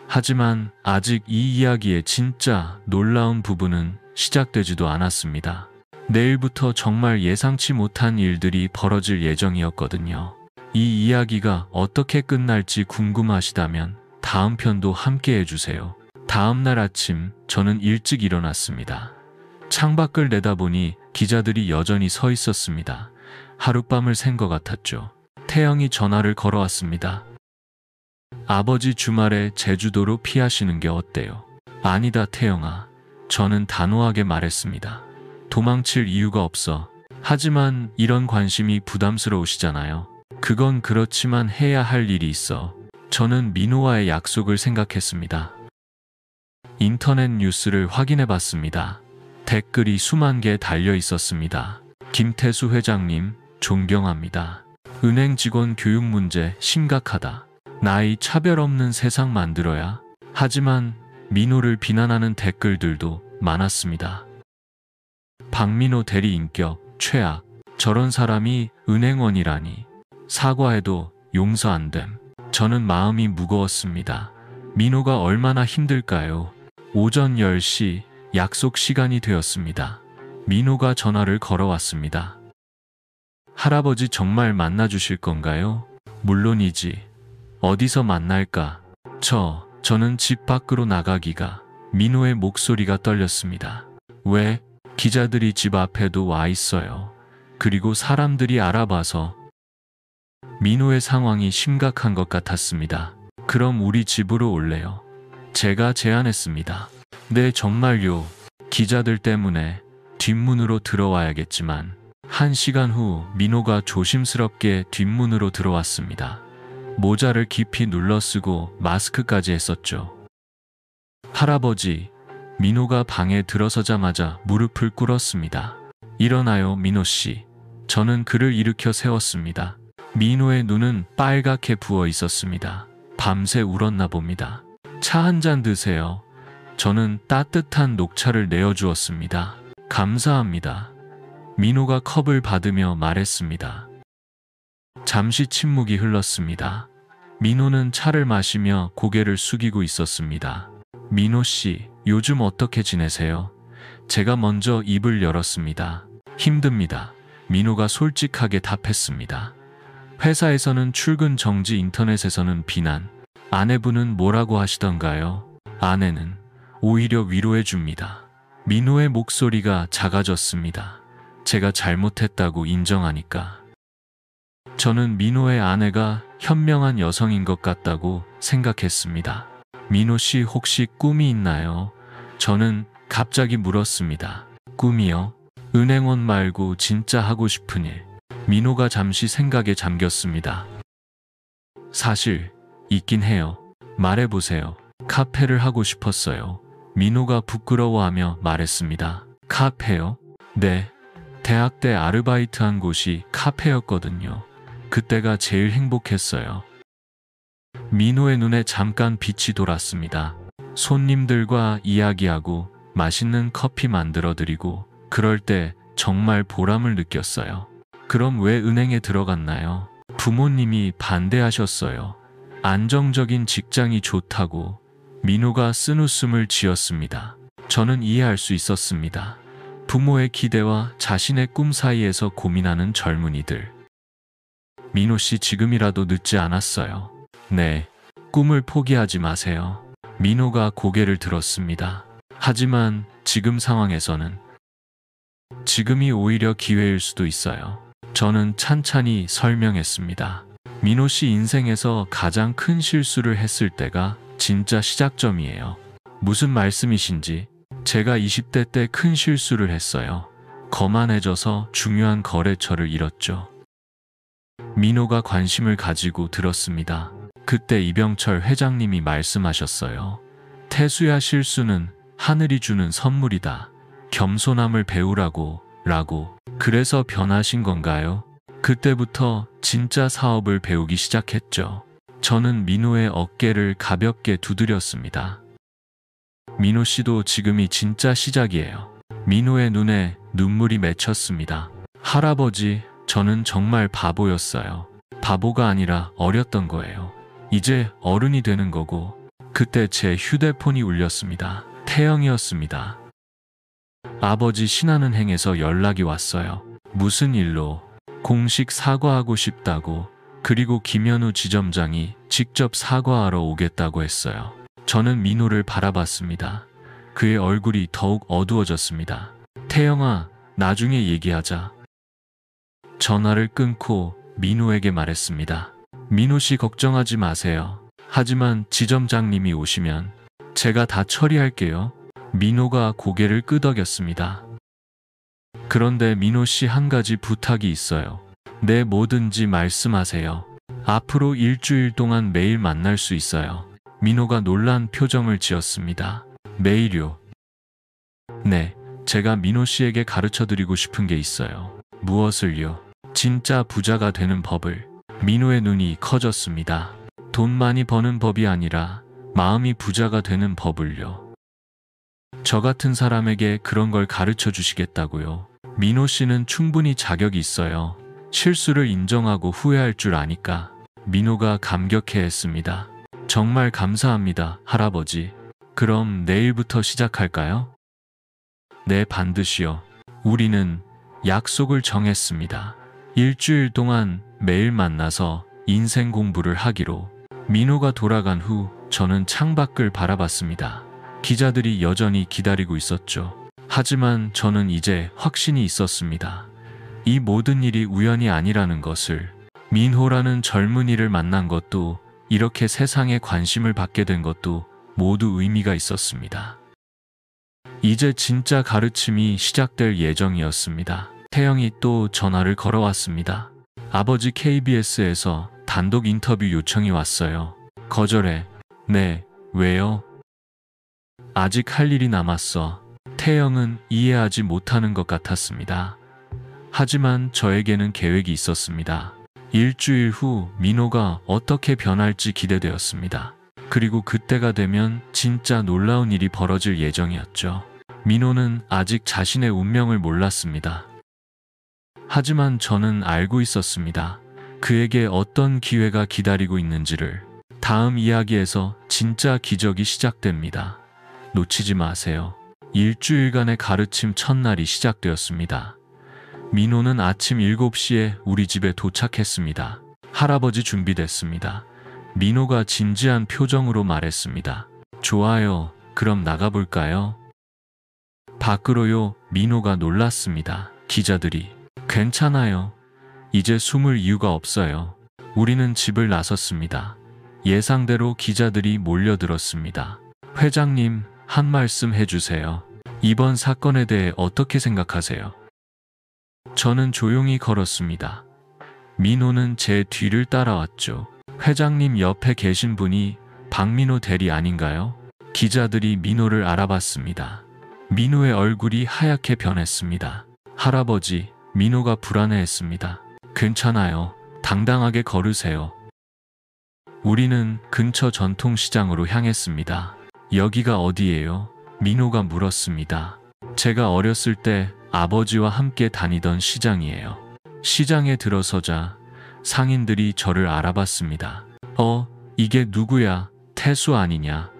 하지만 아직 이 이야기의 진짜 놀라운 부분은 시작되지도 않았습니다. 내일부터 정말 예상치 못한 일들이 벌어질 예정이었거든요. 이 이야기가 어떻게 끝날지 궁금하시다면 다음 편도 함께 해주세요. 다음 날 아침 저는 일찍 일어났습니다. 창밖을 내다보니 기자들이 여전히 서 있었습니다. 하룻밤을 샌 것 같았죠. 태영이 전화를 걸어왔습니다. 아버지, 주말에 제주도로 피하시는 게 어때요? 아니다, 태영아. 저는 단호하게 말했습니다. 도망칠 이유가 없어. 하지만 이런 관심이 부담스러우시잖아요. 그건 그렇지만 해야 할 일이 있어. 저는 민호와의 약속을 생각했습니다. 인터넷 뉴스를 확인해 봤습니다. 댓글이 수만 개 달려 있었습니다. 김태수 회장님, 존경합니다. 은행 직원 교육 문제 심각하다. 나이 차별 없는 세상 만들어야. 하지만 민호를 비난하는 댓글들도 많았습니다. 박민호 대리 인격 최악. 저런 사람이 은행원이라니. 사과해도 용서 안 됨. 저는 마음이 무거웠습니다. 민호가 얼마나 힘들까요? 오전 10시 약속 시간이 되었습니다. 민호가 전화를 걸어왔습니다. 할아버지 정말 만나주실 건가요? 물론이지. 어디서 만날까? 저는 집 밖으로 나가기가. 민호의 목소리가 떨렸습니다. 왜? 기자들이 집 앞에도 와 있어요. 그리고 사람들이 알아봐서. 민호의 상황이 심각한 것 같았습니다. 그럼 우리 집으로 올래요? 제가 제안했습니다. 네, 정말요. 기자들 때문에 뒷문으로 들어와야겠지만 1시간 후 민호가 조심스럽게 뒷문으로 들어왔습니다. 모자를 깊이 눌러 쓰고 마스크까지 했었죠. 할아버지, 민호가 방에 들어서자마자 무릎을 꿇었습니다. 일어나요, 민호 씨. 저는 그를 일으켜 세웠습니다. 민호의 눈은 빨갛게 부어 있었습니다. 밤새 울었나 봅니다. 차 한 잔 드세요. 저는 따뜻한 녹차를 내어주었습니다. 감사합니다. 민호가 컵을 받으며 말했습니다. 잠시 침묵이 흘렀습니다. 민호는 차를 마시며 고개를 숙이고 있었습니다. 민호 씨, 요즘 어떻게 지내세요? 제가 먼저 입을 열었습니다. 힘듭니다. 민호가 솔직하게 답했습니다. 회사에서는 출근 정지, 인터넷에서는 비난. 아내분은 뭐라고 하시던가요? 아내는 오히려 위로해 줍니다. 민호의 목소리가 작아졌습니다. 제가 잘못했다고 인정하니까. 저는 민호의 아내가 현명한 여성인 것 같다고 생각했습니다. 민호 씨 혹시 꿈이 있나요? 저는 갑자기 물었습니다. 꿈이요? 은행원 말고 진짜 하고 싶은 일. 민호가 잠시 생각에 잠겼습니다. 사실 있긴 해요. 말해보세요. 카페를 하고 싶었어요. 민호가 부끄러워하며 말했습니다. 카페요? 네. 대학 때 아르바이트한 곳이 카페였거든요. 그때가 제일 행복했어요. 민호의 눈에 잠깐 빛이 돌았습니다. 손님들과 이야기하고 맛있는 커피 만들어드리고 그럴 때 정말 보람을 느꼈어요. 그럼 왜 은행에 들어갔나요? 부모님이 반대하셨어요. 안정적인 직장이 좋다고. 민호가 쓴웃음을 지었습니다. 저는 이해할 수 있었습니다. 부모의 기대와 자신의 꿈 사이에서 고민하는 젊은이들. 민호 씨, 지금이라도 늦지 않았어요. 네, 꿈을 포기하지 마세요. 민호가 고개를 들었습니다. 하지만 지금 상황에서는 지금이 오히려 기회일 수도 있어요. 저는 찬찬히 설명했습니다. 민호 씨 인생에서 가장 큰 실수를 했을 때가 진짜 시작점이에요. 무슨 말씀이신지? 제가 20대 때 큰 실수를 했어요. 거만해져서 중요한 거래처를 잃었죠. 민호가 관심을 가지고 들었습니다. 그때 이병철 회장님이 말씀하셨어요. 태수야, 실수는 하늘이 주는 선물이다. 겸손함을 배우라고. 그래서 변하신 건가요? 그때부터 진짜 사업을 배우기 시작했죠. 저는 민호의 어깨를 가볍게 두드렸습니다. 민호 씨도 지금이 진짜 시작이에요. 민호의 눈에 눈물이 맺혔습니다. 할아버지, 저는 정말 바보였어요. 바보가 아니라 어렸던 거예요. 이제 어른이 되는 거고. 그때 제 휴대폰이 울렸습니다. 태영이었습니다. 아버지 신한은행에서 연락이 왔어요. 무슨 일로? 공식 사과하고 싶다고. 그리고 김현우 지점장이 직접 사과하러 오겠다고 했어요. 저는 민호를 바라봤습니다. 그의 얼굴이 더욱 어두워졌습니다. 태영아, 나중에 얘기하자. 전화를 끊고 민호에게 말했습니다. 민호 씨, 걱정하지 마세요. 하지만 지점장님이 오시면 제가 다 처리할게요. 민호가 고개를 끄덕였습니다. 그런데 민호 씨, 한 가지 부탁이 있어요. 네, 뭐든지 말씀하세요. 앞으로 일주일 동안 매일 만날 수 있어요. 민호가 놀란 표정을 지었습니다. 매일요? 네, 제가 민호 씨에게 가르쳐드리고 싶은 게 있어요. 무엇을요? 진짜 부자가 되는 법을. 민호의 눈이 커졌습니다. 돈 많이 버는 법이 아니라 마음이 부자가 되는 법을요. 저 같은 사람에게 그런 걸 가르쳐 주시겠다고요? 민호 씨는 충분히 자격이 있어요. 실수를 인정하고 후회할 줄 아니까. 민호가 감격해했습니다. 정말 감사합니다, 할아버지. 그럼 내일부터 시작할까요? 네, 반드시요. 우리는 약속을 정했습니다. 일주일 동안 매일 만나서 인생 공부를 하기로. 민호가 돌아간 후 저는 창밖을 바라봤습니다. 기자들이 여전히 기다리고 있었죠. 하지만 저는 이제 확신이 있었습니다. 이 모든 일이 우연이 아니라는 것을. 민호라는 젊은이를 만난 것도, 이렇게 세상에 관심을 받게 된 것도 모두 의미가 있었습니다. 이제 진짜 가르침이 시작될 예정이었습니다. 태영이 또 전화를 걸어왔습니다. 아버지, KBS에서 단독 인터뷰 요청이 왔어요. 거절해. 네, 왜요? 아직 할 일이 남았어. 태영은 이해하지 못하는 것 같았습니다. 하지만 저에게는 계획이 있었습니다. 일주일 후 민호가 어떻게 변할지 기대되었습니다. 그리고 그때가 되면 진짜 놀라운 일이 벌어질 예정이었죠. 민호는 아직 자신의 운명을 몰랐습니다. 하지만 저는 알고 있었습니다. 그에게 어떤 기회가 기다리고 있는지를. 다음 이야기에서 진짜 기적이 시작됩니다. 놓치지 마세요. 일주일간의 가르침 첫날이 시작되었습니다. 민호는 아침 7시에 우리 집에 도착했습니다. 할아버지, 준비됐습니다. 민호가 진지한 표정으로 말했습니다. 좋아요. 그럼 나가볼까요? 밖으로요. 민호가 놀랐습니다. 기자들이. 괜찮아요. 이제 숨을 이유가 없어요. 우리는 집을 나섰습니다. 예상대로 기자들이 몰려들었습니다. 회장님, 한 말씀 해주세요. 이번 사건에 대해 어떻게 생각하세요? 저는 조용히 걸었습니다. 민호는 제 뒤를 따라왔죠. 회장님 옆에 계신 분이 박민호 대리 아닌가요? 기자들이 민호를 알아봤습니다. 민호의 얼굴이 하얗게 변했습니다. 할아버지, 민호가 불안해했습니다. 괜찮아요. 당당하게 걸으세요. 우리는 근처 전통시장으로 향했습니다. 여기가 어디예요? 민호가 물었습니다. 제가 어렸을 때 아버지와 함께 다니던 시장이에요. 시장에 들어서자 상인들이 저를 알아봤습니다. 이게 누구야? 태수 아니냐?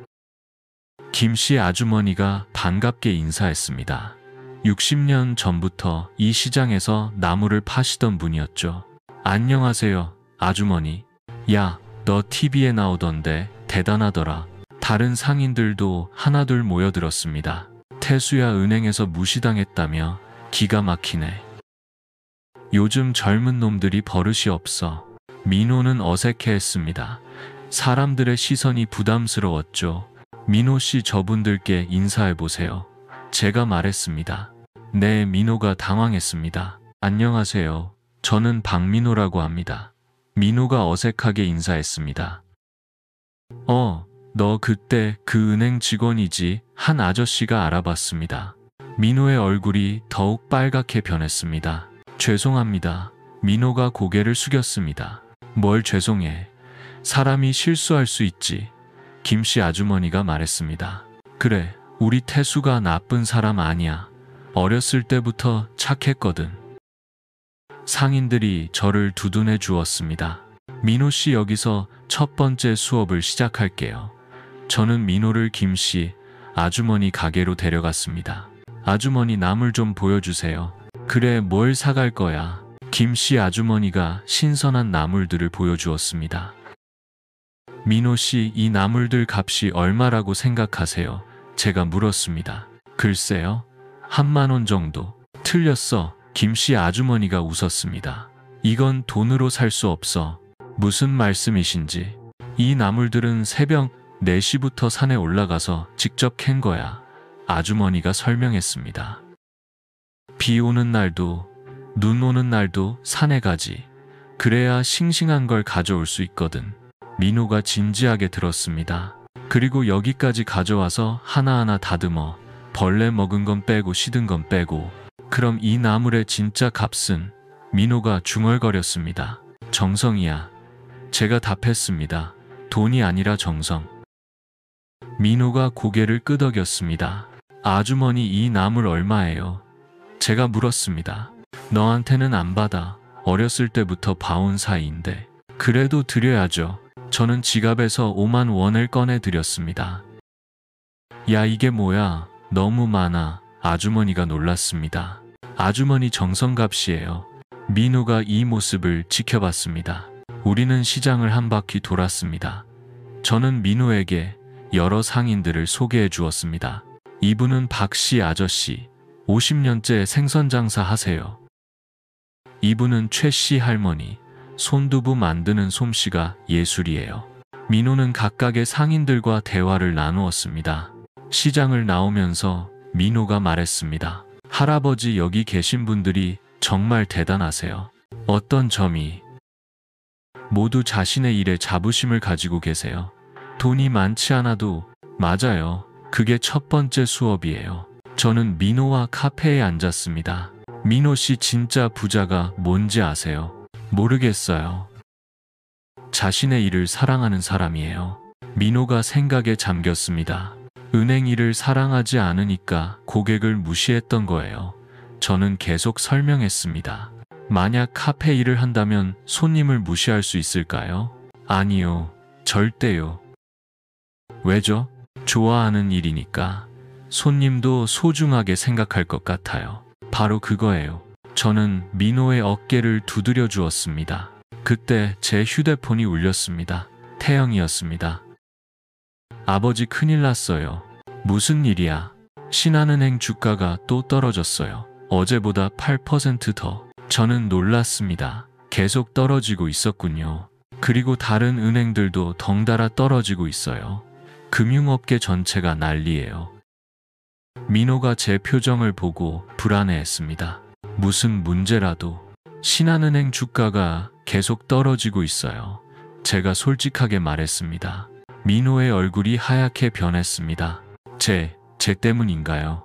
김씨 아주머니가 반갑게 인사했습니다. 60년 전부터 이 시장에서 나무를 파시던 분이었죠. 안녕하세요, 아주머니. 야, 너 TV에 나오던데 대단하더라. 다른 상인들도 하나둘 모여들었습니다. 태수야 은행에서 무시당했다며. 기가 막히네. 요즘 젊은 놈들이 버릇이 없어. 민호는 어색해했습니다. 사람들의 시선이 부담스러웠죠. 민호 씨, 저분들께 인사해보세요. 제가 말했습니다. 네, 민호가 당황했습니다. 안녕하세요. 저는 박민호라고 합니다. 민호가 어색하게 인사했습니다. 너 그때 그 은행 직원이지? 한 아저씨가 알아봤습니다. 민호의 얼굴이 더욱 빨갛게 변했습니다. 죄송합니다. 민호가 고개를 숙였습니다. 뭘 죄송해. 사람이 실수할 수 있지. 김씨 아주머니가 말했습니다. 그래, 우리 태수가 나쁜 사람 아니야. 어렸을 때부터 착했거든. 상인들이 저를 두둔해 주었습니다. 민호 씨, 여기서 첫 번째 수업을 시작할게요. 저는 민호를 김씨 아주머니 가게로 데려갔습니다. 아주머니, 나물 좀 보여주세요. 그래, 뭘 사갈 거야? 김씨 아주머니가 신선한 나물들을 보여주었습니다. 민호 씨, 이 나물들 값이 얼마라고 생각하세요? 제가 물었습니다. 글쎄요, 1만 원 정도. 틀렸어. 김씨 아주머니가 웃었습니다. 이건 돈으로 살 수 없어. 무슨 말씀이신지. 이 나물들은 새벽 4시부터 산에 올라가서 직접 캔 거야. 아주머니가 설명했습니다. 비 오는 날도 눈 오는 날도 산에 가지. 그래야 싱싱한 걸 가져올 수 있거든. 민호가 진지하게 들었습니다. 그리고 여기까지 가져와서 하나하나 다듬어. 벌레 먹은 건 빼고 시든 건 빼고. 그럼 이 나물의 진짜 값은? 민호가 중얼거렸습니다. 정성이야. 제가 답했습니다. 돈이 아니라 정성. 민호가 고개를 끄덕였습니다. 아주머니, 이 나물 얼마예요? 제가 물었습니다. 너한테는 안 받아. 어렸을 때부터 봐온 사이인데. 그래도 드려야죠. 저는 지갑에서 5만 원을 꺼내 드렸습니다. 야, 이게 뭐야? 너무 많아. 아주머니가 놀랐습니다. 아주머니 정성갑시예요. 민호가 이 모습을 지켜봤습니다. 우리는 시장을 한 바퀴 돌았습니다. 저는 민호에게 여러 상인들을 소개해 주었습니다. 이분은 박씨 아저씨, 50년째 생선 장사 하세요. 이분은 최씨 할머니, 손두부 만드는 솜씨가 예술이에요. 민호는 각각의 상인들과 대화를 나누었습니다. 시장을 나오면서 민호가 말했습니다. 할아버지, 여기 계신 분들이 정말 대단하세요. 어떤 점이? 모두 자신의 일에 자부심을 가지고 계세요. 돈이 많지 않아도 맞아요. 그게 첫 번째 수업이에요. 저는 민호와 카페에 앉았습니다. 민호 씨 진짜 부자가 뭔지 아세요? 모르겠어요. 자신의 일을 사랑하는 사람이에요. 민호가 생각에 잠겼습니다. 은행 일을 사랑하지 않으니까 고객을 무시했던 거예요. 저는 계속 설명했습니다. 만약 카페 일을 한다면 손님을 무시할 수 있을까요? 아니요. 절대요. 왜죠? 좋아하는 일이니까. 손님도 소중하게 생각할 것 같아요. 바로 그거예요. 저는 민호의 어깨를 두드려 주었습니다. 그때 제 휴대폰이 울렸습니다. 태영이었습니다. 아버지, 큰일 났어요. 무슨 일이야? 신한은행 주가가 또 떨어졌어요. 어제보다 8% 더. 저는 놀랐습니다. 계속 떨어지고 있었군요. 그리고 다른 은행들도 덩달아 떨어지고 있어요. 금융업계 전체가 난리예요. 민호가 제 표정을 보고 불안해했습니다. 무슨 문제라도. 신한은행 주가가 계속 떨어지고 있어요. 제가 솔직하게 말했습니다. 민호의 얼굴이 하얗게 변했습니다. 제 때문인가요?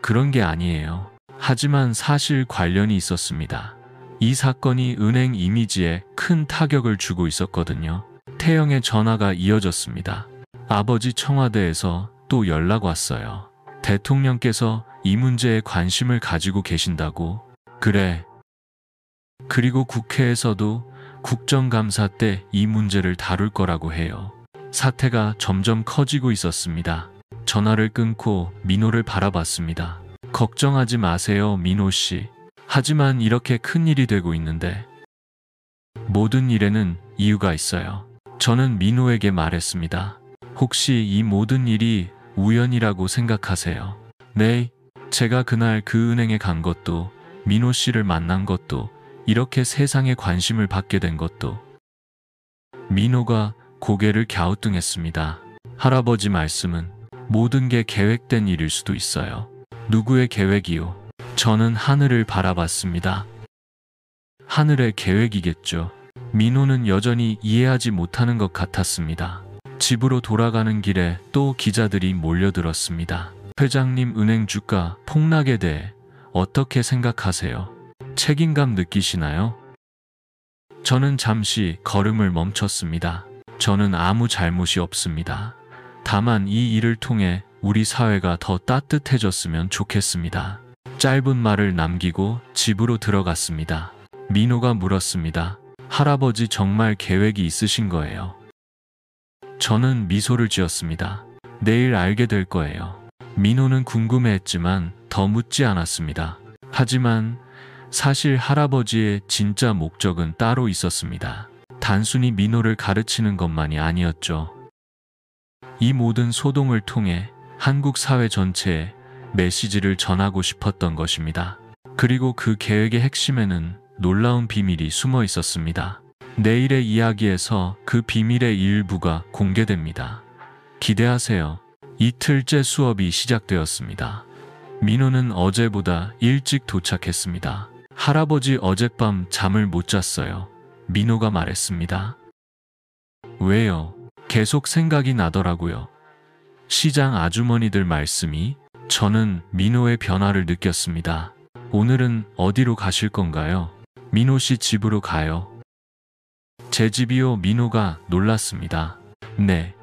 그런 게 아니에요. 하지만 사실 관련이 있었습니다. 이 사건이 은행 이미지에 큰 타격을 주고 있었거든요. 태영의 전화가 이어졌습니다. 아버지, 청와대에서 또 연락 왔어요. 대통령께서 이 문제에 관심을 가지고 계신다고. 그래. 그리고 국회에서도 국정감사 때 이 문제를 다룰 거라고 해요. 사태가 점점 커지고 있었습니다. 전화를 끊고 민호를 바라봤습니다. 걱정하지 마세요, 민호 씨. 하지만 이렇게 큰 일이 되고 있는데. 모든 일에는 이유가 있어요. 저는 민호에게 말했습니다. 혹시 이 모든 일이 우연이라고 생각하세요? 네. 제가 그날 그 은행에 간 것도, 민호 씨를 만난 것도, 이렇게 세상에 관심을 받게 된 것도. 민호가 고개를 갸우뚱했습니다. 할아버지 말씀은 모든 게 계획된 일일 수도 있어요. 누구의 계획이요? 저는 하늘을 바라봤습니다. 하늘의 계획이겠죠. 민호는 여전히 이해하지 못하는 것 같았습니다. 집으로 돌아가는 길에 또 기자들이 몰려들었습니다. 회장님, 은행 주가 폭락에 대해 어떻게 생각하세요? 책임감 느끼시나요? 저는 잠시 걸음을 멈췄습니다. 저는 아무 잘못이 없습니다. 다만 이 일을 통해 우리 사회가 더 따뜻해졌으면 좋겠습니다. 짧은 말을 남기고 집으로 들어갔습니다. 민호가 물었습니다. 할아버지, 정말 계획이 있으신 거예요? 저는 미소를 지었습니다. 내일 알게 될 거예요. 민호는 궁금해했지만 더 묻지 않았습니다. 하지만 사실 할아버지의 진짜 목적은 따로 있었습니다. 단순히 민호를 가르치는 것만이 아니었죠. 이 모든 소동을 통해 한국 사회 전체에 메시지를 전하고 싶었던 것입니다. 그리고 그 계획의 핵심에는 놀라운 비밀이 숨어 있었습니다. 내일의 이야기에서 그 비밀의 일부가 공개됩니다. 기대하세요. 이틀째 수업이 시작되었습니다. 민호는 어제보다 일찍 도착했습니다. 할아버지, 어젯밤 잠을 못 잤어요. 민호가 말했습니다. 왜요? 계속 생각이 나더라고요. 시장 아주머니들 말씀이. 저는 민호의 변화를 느꼈습니다. 오늘은 어디로 가실 건가요? 민호 씨 집으로 가요. 제 집이요? 민호가 놀랐습니다. 네,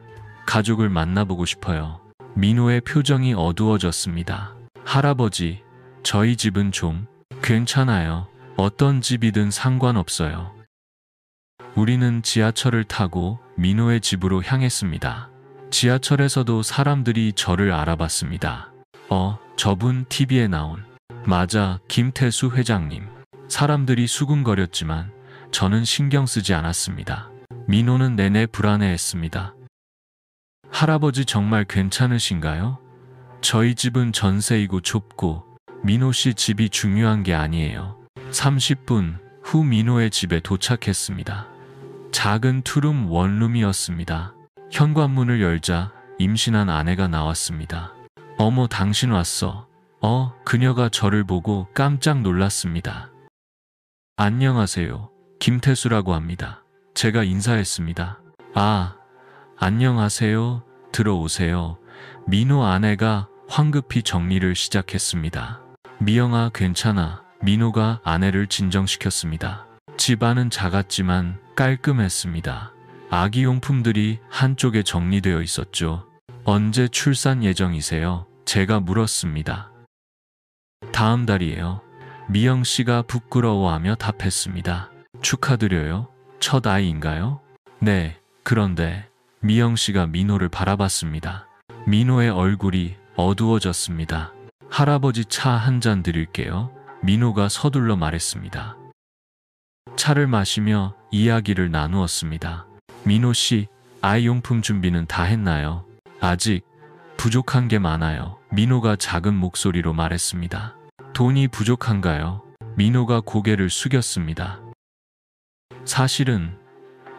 가족을 만나보고 싶어요. 민호의 표정이 어두워졌습니다. 할아버지, 저희 집은 좀 괜찮아요. 어떤 집이든 상관없어요. 우리는 지하철을 타고 민호의 집으로 향했습니다. 지하철에서도 사람들이 저를 알아봤습니다. 저분 TV에 나온. 맞아, 김태수 회장님. 사람들이 수군거렸지만 저는 신경 쓰지 않았습니다. 민호는 내내 불안해했습니다. 할아버지 정말 괜찮으신가요? 저희 집은 전세이고 좁고 민호 씨 집이 중요한 게 아니에요. 30분 후 민호의 집에 도착했습니다. 작은 투룸 원룸이었습니다. 현관문을 열자 임신한 아내가 나왔습니다. 어머, 당신 왔어. 그녀가 저를 보고 깜짝 놀랐습니다. 안녕하세요. 김태수라고 합니다. 제가 인사했습니다. 아, 안녕하세요. 들어오세요. 민호 아내가 황급히 정리를 시작했습니다. 미영아, 괜찮아. 민호가 아내를 진정시켰습니다. 집안은 작았지만 깔끔했습니다. 아기용품들이 한쪽에 정리되어 있었죠. 언제 출산 예정이세요? 제가 물었습니다. 다음 달이에요. 미영 씨가 부끄러워하며 답했습니다. 축하드려요. 첫 아이인가요? 네. 그런데 미영 씨가 민호를 바라봤습니다. 민호의 얼굴이 어두워졌습니다. 할아버지 차 한 잔 드릴게요. 민호가 서둘러 말했습니다. 차를 마시며 이야기를 나누었습니다. 민호 씨, 아이용품 준비는 다 했나요? 아직 부족한 게 많아요. 민호가 작은 목소리로 말했습니다. 돈이 부족한가요? 민호가 고개를 숙였습니다. 사실은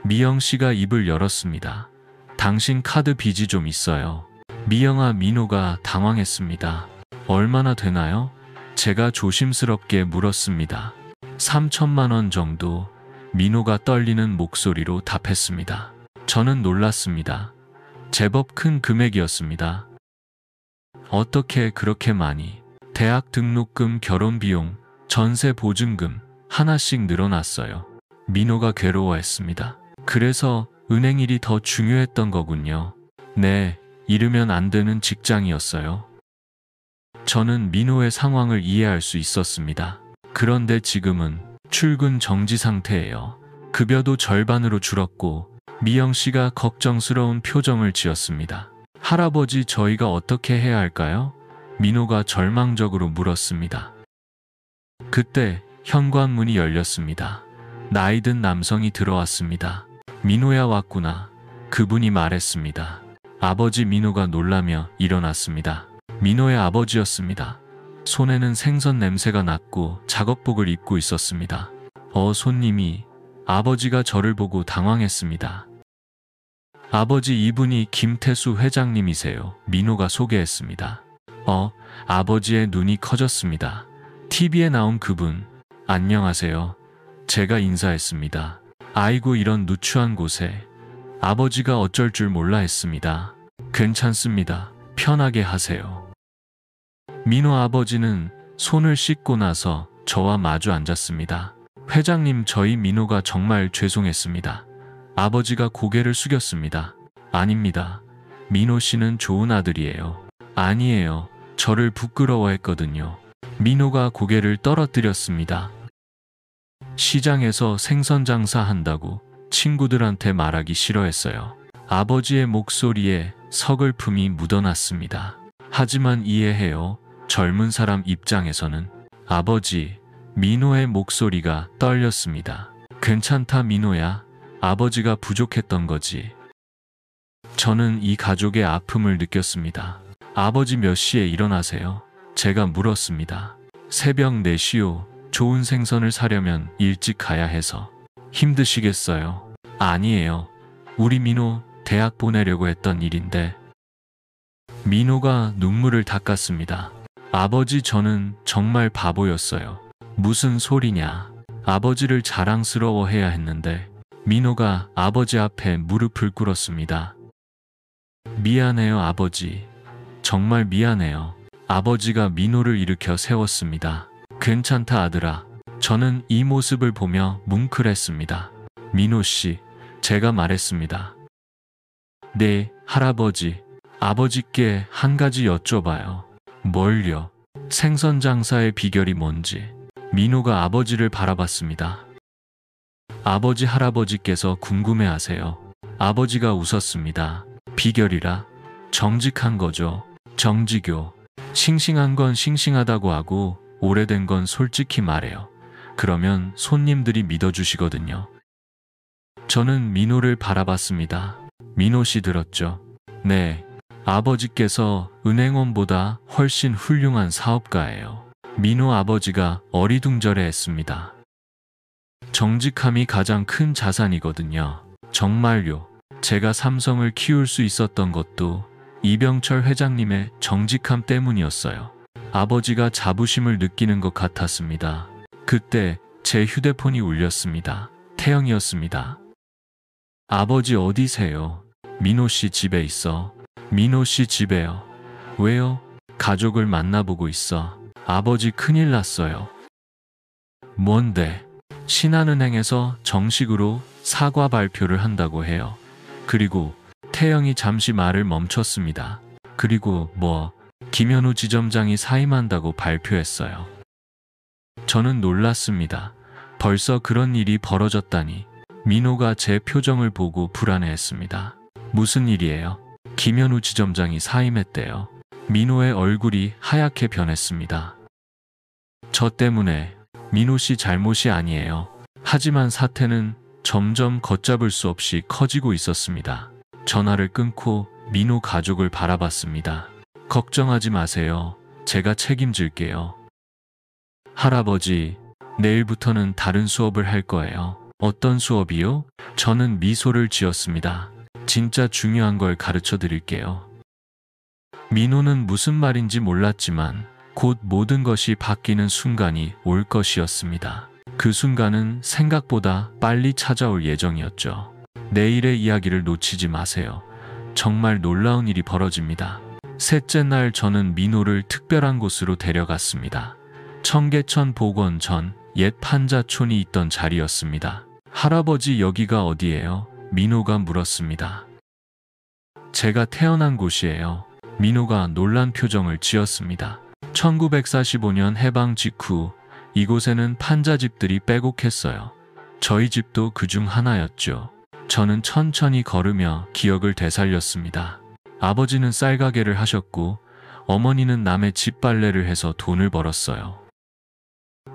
미영 씨가 입을 열었습니다. 당신 카드 빚이 좀 있어요. 미영아, 민호가 당황했습니다. 얼마나 되나요? 제가 조심스럽게 물었습니다. 3천만 원 정도. 민호가 떨리는 목소리로 답했습니다. 저는 놀랐습니다. 제법 큰 금액이었습니다. 어떻게 그렇게 많이? 대학 등록금, 결혼비용, 전세 보증금 하나씩 늘어났어요. 민호가 괴로워했습니다. 그래서 은행 일이 더 중요했던 거군요. 네, 잃으면 안 되는 직장이었어요. 저는 민호의 상황을 이해할 수 있었습니다. 그런데 지금은 출근 정지 상태예요. 급여도 절반으로 줄었고 미영 씨가 걱정스러운 표정을 지었습니다. 할아버지, 저희가 어떻게 해야 할까요? 민호가 절망적으로 물었습니다. 그때 현관문이 열렸습니다. 나이든 남성이 들어왔습니다. 민호야, 왔구나. 그분이 말했습니다. 아버지. 민호가 놀라며 일어났습니다. 민호의 아버지였습니다. 손에는 생선 냄새가 났고 작업복을 입고 있었습니다. 손님이. 아버지가 저를 보고 당황했습니다. 아버지, 이분이 김태수 회장님이세요. 민호가 소개했습니다. 아버지의 눈이 커졌습니다. TV에 나온 그분. 안녕하세요. 제가 인사했습니다. 아이고, 이런 누추한 곳에. 아버지가 어쩔 줄 몰라 했습니다. 괜찮습니다. 편하게 하세요. 민호 아버지는 손을 씻고 나서 저와 마주 앉았습니다. 회장님, 저희 민호가 정말 죄송했습니다. 아버지가 고개를 숙였습니다. 아닙니다. 민호 씨는 좋은 아들이에요. 아니에요. 저를 부끄러워했거든요. 민호가 고개를 떨어뜨렸습니다. 시장에서 생선 장사한다고 친구들한테 말하기 싫어했어요. 아버지의 목소리에 서글픔이 묻어났습니다. 하지만 이해해요. 젊은 사람 입장에서는. 아버지. 민호의 목소리가 떨렸습니다. 괜찮다, 민호야. 아버지가 부족했던 거지. 저는 이 가족의 아픔을 느꼈습니다. 아버지, 몇 시에 일어나세요? 제가 물었습니다. 새벽 4시요. 좋은 생선을 사려면 일찍 가야 해서. 힘드시겠어요? 아니에요. 우리 민호 대학 보내려고 했던 일인데. 민호가 눈물을 닦았습니다. 아버지, 저는 정말 바보였어요. 무슨 소리냐. 아버지를 자랑스러워해야 했는데. 민호가 아버지 앞에 무릎을 꿇었습니다. 미안해요, 아버지. 정말 미안해요. 아버지가 민호를 일으켜 세웠습니다. 괜찮다, 아들아. 저는 이 모습을 보며 뭉클했습니다. 민호 씨, 제가 말했습니다. 네, 할아버지. 아버지께 한 가지 여쭤봐요. 뭘요? 생선 장사의 비결이 뭔지. 민호가 아버지를 바라봤습니다. 아버지, 할아버지께서 궁금해하세요. 아버지가 웃었습니다. 비결이라? 정직한 거죠. 정직요. 싱싱한 건 싱싱하다고 하고 오래된 건 솔직히 말해요. 그러면 손님들이 믿어주시거든요. 저는 민호를 바라봤습니다. 민호 씨 들었죠? 네. 아버지께서 은행원보다 훨씬 훌륭한 사업가예요. 민호 아버지가 어리둥절해 했습니다. 정직함이 가장 큰 자산이거든요. 정말요. 제가 삼성을 키울 수 있었던 것도 이병철 회장님의 정직함 때문이었어요. 아버지가 자부심을 느끼는 것 같았습니다. 그때 제 휴대폰이 울렸습니다. 태영이었습니다. 아버지 어디세요? 민호 씨 집에 있어. 민호 씨 집에요. 왜요? 가족을 만나보고 있어. 아버지 큰일 났어요. 뭔데? 신한은행에서 정식으로 사과 발표를 한다고 해요. 그리고 태영이 잠시 말을 멈췄습니다. 그리고 김현우 지점장이 사임한다고 발표했어요. 저는 놀랐습니다. 벌써 그런 일이 벌어졌다니. 민호가 제 표정을 보고 불안해했습니다. 무슨 일이에요? 김현우 지점장이 사임했대요. 민호의 얼굴이 하얗게 변했습니다. 저 때문에. 민호 씨 잘못이 아니에요. 하지만 사태는 점점 걷잡을 수 없이 커지고 있었습니다. 전화를 끊고 민호 가족을 바라봤습니다. 걱정하지 마세요. 제가 책임질게요. 할아버지, 내일부터는 다른 수업을 할 거예요. 어떤 수업이요? 저는 미소를 지었습니다. 진짜 중요한 걸 가르쳐 드릴게요. 민호는 무슨 말인지 몰랐지만 곧 모든 것이 바뀌는 순간이 올 것이었습니다. 그 순간은 생각보다 빨리 찾아올 예정이었죠. 내일의 이야기를 놓치지 마세요. 정말 놀라운 일이 벌어집니다. 셋째 날 저는 민호를 특별한 곳으로 데려갔습니다. 청계천 복원전 옛 판자촌이 있던 자리였습니다. 할아버지 여기가 어디예요? 민호가 물었습니다. 제가 태어난 곳이에요. 민호가 놀란 표정을 지었습니다. 1945년 해방 직후 이곳에는 판자집들이 빼곡했어요. 저희 집도 그중 하나였죠. 저는 천천히 걸으며 기억을 되살렸습니다. 아버지는 쌀가게를 하셨고 어머니는 남의 집 빨래를 해서 돈을 벌었어요.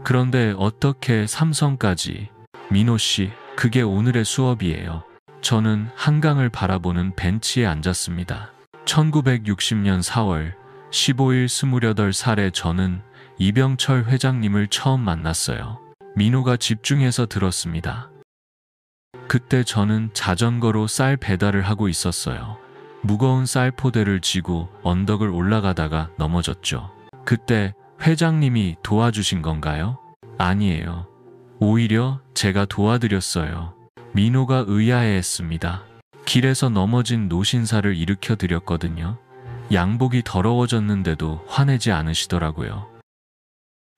그런데 어떻게 삼성까지? 민호 씨, 그게 오늘의 수업이에요. 저는 한강을 바라보는 벤치에 앉았습니다. 1960년 4월 15일 28살의 저는 이병철 회장님을 처음 만났어요. 민호가 집중해서 들었습니다. 그때 저는 자전거로 쌀 배달을 하고 있었어요. 무거운 쌀 포대를 쥐고 언덕을 올라가다가 넘어졌죠. 그때 회장님이 도와주신 건가요? 아니에요. 오히려 제가 도와드렸어요. 민호가 의아해했습니다. 길에서 넘어진 노신사를 일으켜 드렸거든요. 양복이 더러워졌는데도 화내지 않으시더라고요.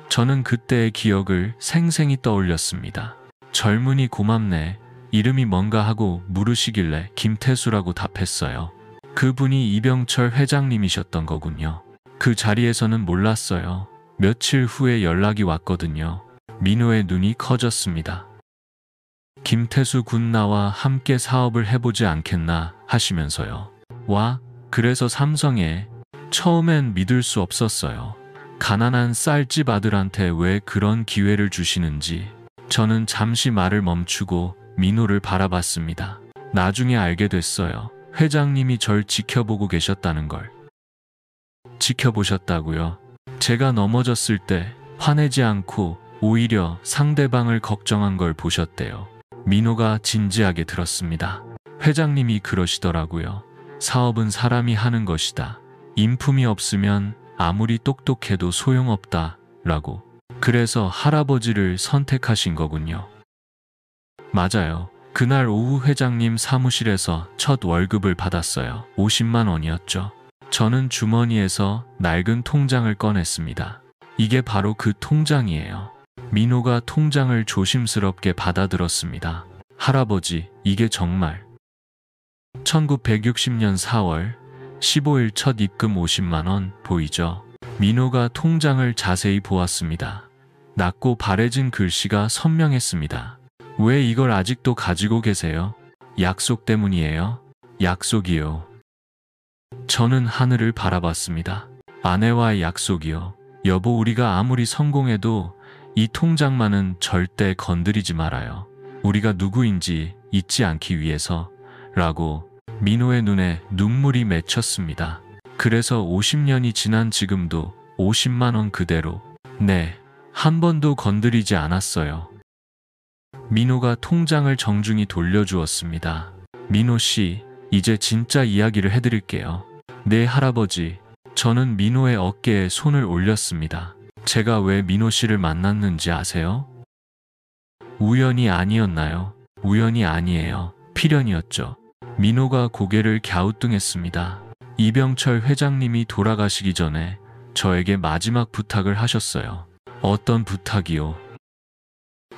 저는 그때의 기억을 생생히 떠올렸습니다. 젊은이 고맙네. 이름이 뭔가 하고 물으시길래 김태수라고 답했어요. 그분이 이병철 회장님이셨던 거군요. 그 자리에서는 몰랐어요. 며칠 후에 연락이 왔거든요. 민호의 눈이 커졌습니다. 김태수 군 나와 함께 사업을 해보지 않겠나 하시면서요. 그래서 삼성에. 처음엔 믿을 수 없었어요. 가난한 쌀집 아들한테 왜 그런 기회를 주시는지. 저는 잠시 말을 멈추고 민호를 바라봤습니다. 나중에 알게 됐어요. 회장님이 절 지켜보고 계셨다는 걸. 지켜보셨다고요? 제가 넘어졌을 때 화내지 않고 오히려 상대방을 걱정한 걸 보셨대요. 민호가 진지하게 들었습니다. 회장님이 그러시더라고요. 사업은 사람이 하는 것이다. 인품이 없으면 아무리 똑똑해도 소용없다. 라고. 그래서 할아버지를 선택하신 거군요. 맞아요. 그날 오후 회장님 사무실에서 첫 월급을 받았어요. 50만 원이었죠. 저는 주머니에서 낡은 통장을 꺼냈습니다. 이게 바로 그 통장이에요. 민호가 통장을 조심스럽게 받아들었습니다. 할아버지, 이게 정말. 1960년 4월 15일 첫 입금 50만 원 보이죠? 민호가 통장을 자세히 보았습니다. 낮고 바래진 글씨가 선명했습니다. 왜 이걸 아직도 가지고 계세요? 약속 때문이에요. 약속이요. 저는 하늘을 바라봤습니다. 아내와의 약속이요. 여보, 우리가 아무리 성공해도 이 통장만은 절대 건드리지 말아요. 우리가 누구인지 잊지 않기 위해서. 라고 민호의 눈에 눈물이 맺혔습니다. 그래서 50년이 지난 지금도 50만 원 그대로. 네, 한 번도 건드리지 않았어요. 민호가 통장을 정중히 돌려주었습니다. 민호 씨, 이제 진짜 이야기를 해드릴게요. 네, 할아버지. 저는 민호의 어깨에 손을 올렸습니다. 제가 왜 민호 씨를 만났는지 아세요? 우연이 아니었나요? 우연이 아니에요. 필연이었죠. 민호가 고개를 갸우뚱했습니다. 이병철 회장님이 돌아가시기 전에 저에게 마지막 부탁을 하셨어요. 어떤 부탁이요?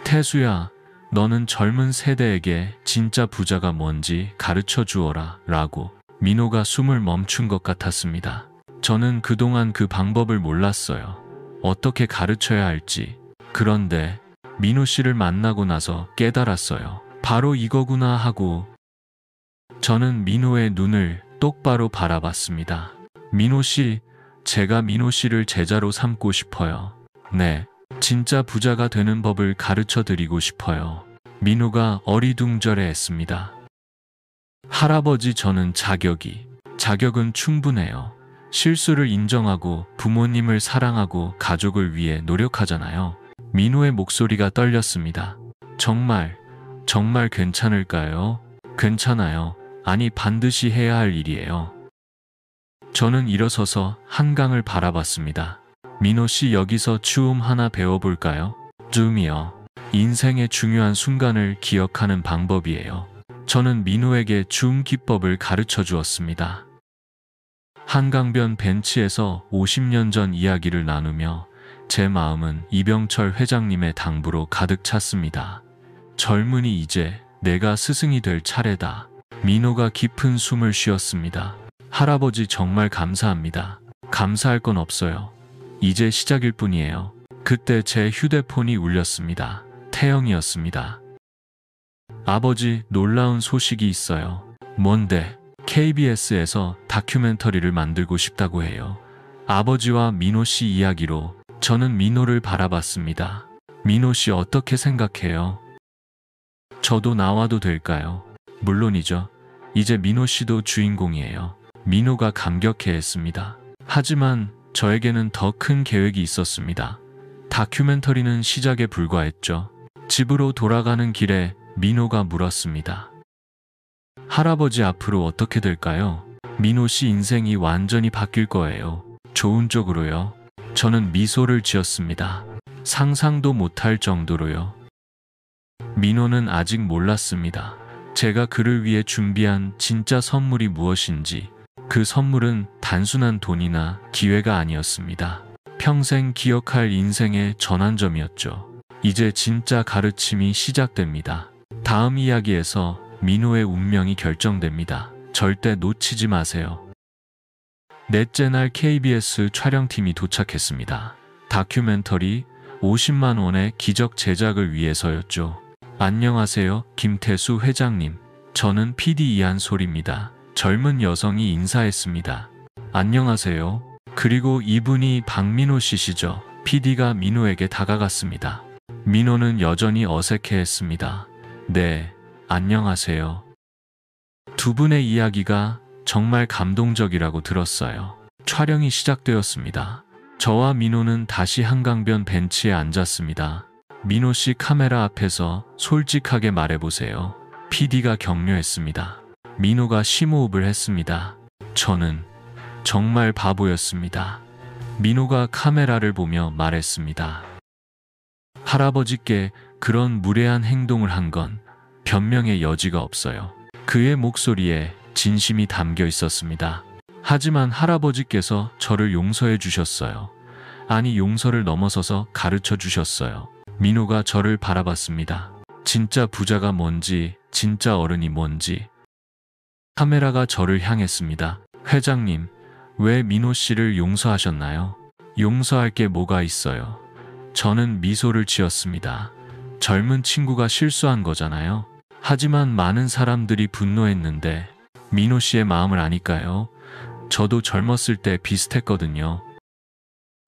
태수야, 너는 젊은 세대에게 진짜 부자가 뭔지 가르쳐 주어라. 라고. 민호가 숨을 멈춘 것 같았습니다. 저는 그동안 그 방법을 몰랐어요. 어떻게 가르쳐야 할지. 그런데 민호 씨를 만나고 나서 깨달았어요. 바로 이거구나 하고 저는 민호의 눈을 똑바로 바라봤습니다. 민호 씨, 제가 민호 씨를 제자로 삼고 싶어요. 네, 진짜 부자가 되는 법을 가르쳐 드리고 싶어요. 민호가 어리둥절해했습니다. 할아버지, 저는 자격은 충분해요. 실수를 인정하고 부모님을 사랑하고 가족을 위해 노력하잖아요. 민호의 목소리가 떨렸습니다. 정말 괜찮을까요? 괜찮아요. 아니, 반드시 해야 할 일이에요. 저는 일어서서 한강을 바라봤습니다. 민호 씨, 여기서 춤 하나 배워볼까요? 춤이요. 인생의 중요한 순간을 기억하는 방법이에요. 저는 민호에게 춤 기법을 가르쳐 주었습니다. 한강변 벤치에서 50년 전 이야기를 나누며 제 마음은 이병철 회장님의 당부로 가득 찼습니다. 젊은이, 이제 내가 스승이 될 차례다. 민호가 깊은 숨을 쉬었습니다. 할아버지, 정말 감사합니다. 감사할 건 없어요. 이제 시작일 뿐이에요. 그때 제 휴대폰이 울렸습니다. 태영이었습니다. 아버지, 놀라운 소식이 있어요. 뭔데? KBS에서 다큐멘터리를 만들고 싶다고 해요. 아버지와 민호 씨 이야기로. 저는 민호를 바라봤습니다. 민호 씨, 어떻게 생각해요? 저도 나와도 될까요? 물론이죠. 이제 민호 씨도 주인공이에요. 민호가 감격해했습니다. 하지만 저에게는 더 큰 계획이 있었습니다. 다큐멘터리는 시작에 불과했죠. 집으로 돌아가는 길에 민호가 물었습니다. 할아버지, 앞으로 어떻게 될까요? 민호 씨 인생이 완전히 바뀔 거예요. 좋은 쪽으로요. 저는 미소를 지었습니다. 상상도 못할 정도로요. 민호는 아직 몰랐습니다. 제가 그를 위해 준비한 진짜 선물이 무엇인지. 그 선물은 단순한 돈이나 기회가 아니었습니다. 평생 기억할 인생의 전환점이었죠. 이제 진짜 가르침이 시작됩니다. 다음 이야기에서 민호의 운명이 결정됩니다. 절대 놓치지 마세요. 넷째 날 KBS 촬영팀이 도착했습니다. 다큐멘터리 50만 원의 기적 제작을 위해서였죠. 안녕하세요, 김태수 회장님. 저는 PD 이한솔입니다. 젊은 여성이 인사했습니다. 안녕하세요. 그리고 이분이 박민호 씨시죠? PD가 민호에게 다가갔습니다. 민호는 여전히 어색해했습니다. 네, 안녕하세요. 두 분의 이야기가 정말 감동적이라고 들었어요. 촬영이 시작되었습니다. 저와 민호는 다시 한강변 벤치에 앉았습니다. 민호 씨, 카메라 앞에서 솔직하게 말해보세요. PD가 격려했습니다. 민호가 심호흡을 했습니다. 저는 정말 바보였습니다. 민호가 카메라를 보며 말했습니다. 할아버지께 그런 무례한 행동을 한 건 변명의 여지가 없어요. 그의 목소리에 진심이 담겨 있었습니다. 하지만 할아버지께서 저를 용서해 주셨어요. 아니, 용서를 넘어서서 가르쳐 주셨어요. 민호가 저를 바라봤습니다. 진짜 부자가 뭔지, 진짜 어른이 뭔지. 카메라가 저를 향했습니다. 회장님, 왜 민호 씨를 용서하셨나요? 용서할 게 뭐가 있어요? 저는 미소를 지었습니다. 젊은 친구가 실수한 거잖아요. 하지만 많은 사람들이 분노했는데 민호 씨의 마음을 아니까요. 저도 젊었을 때 비슷했거든요.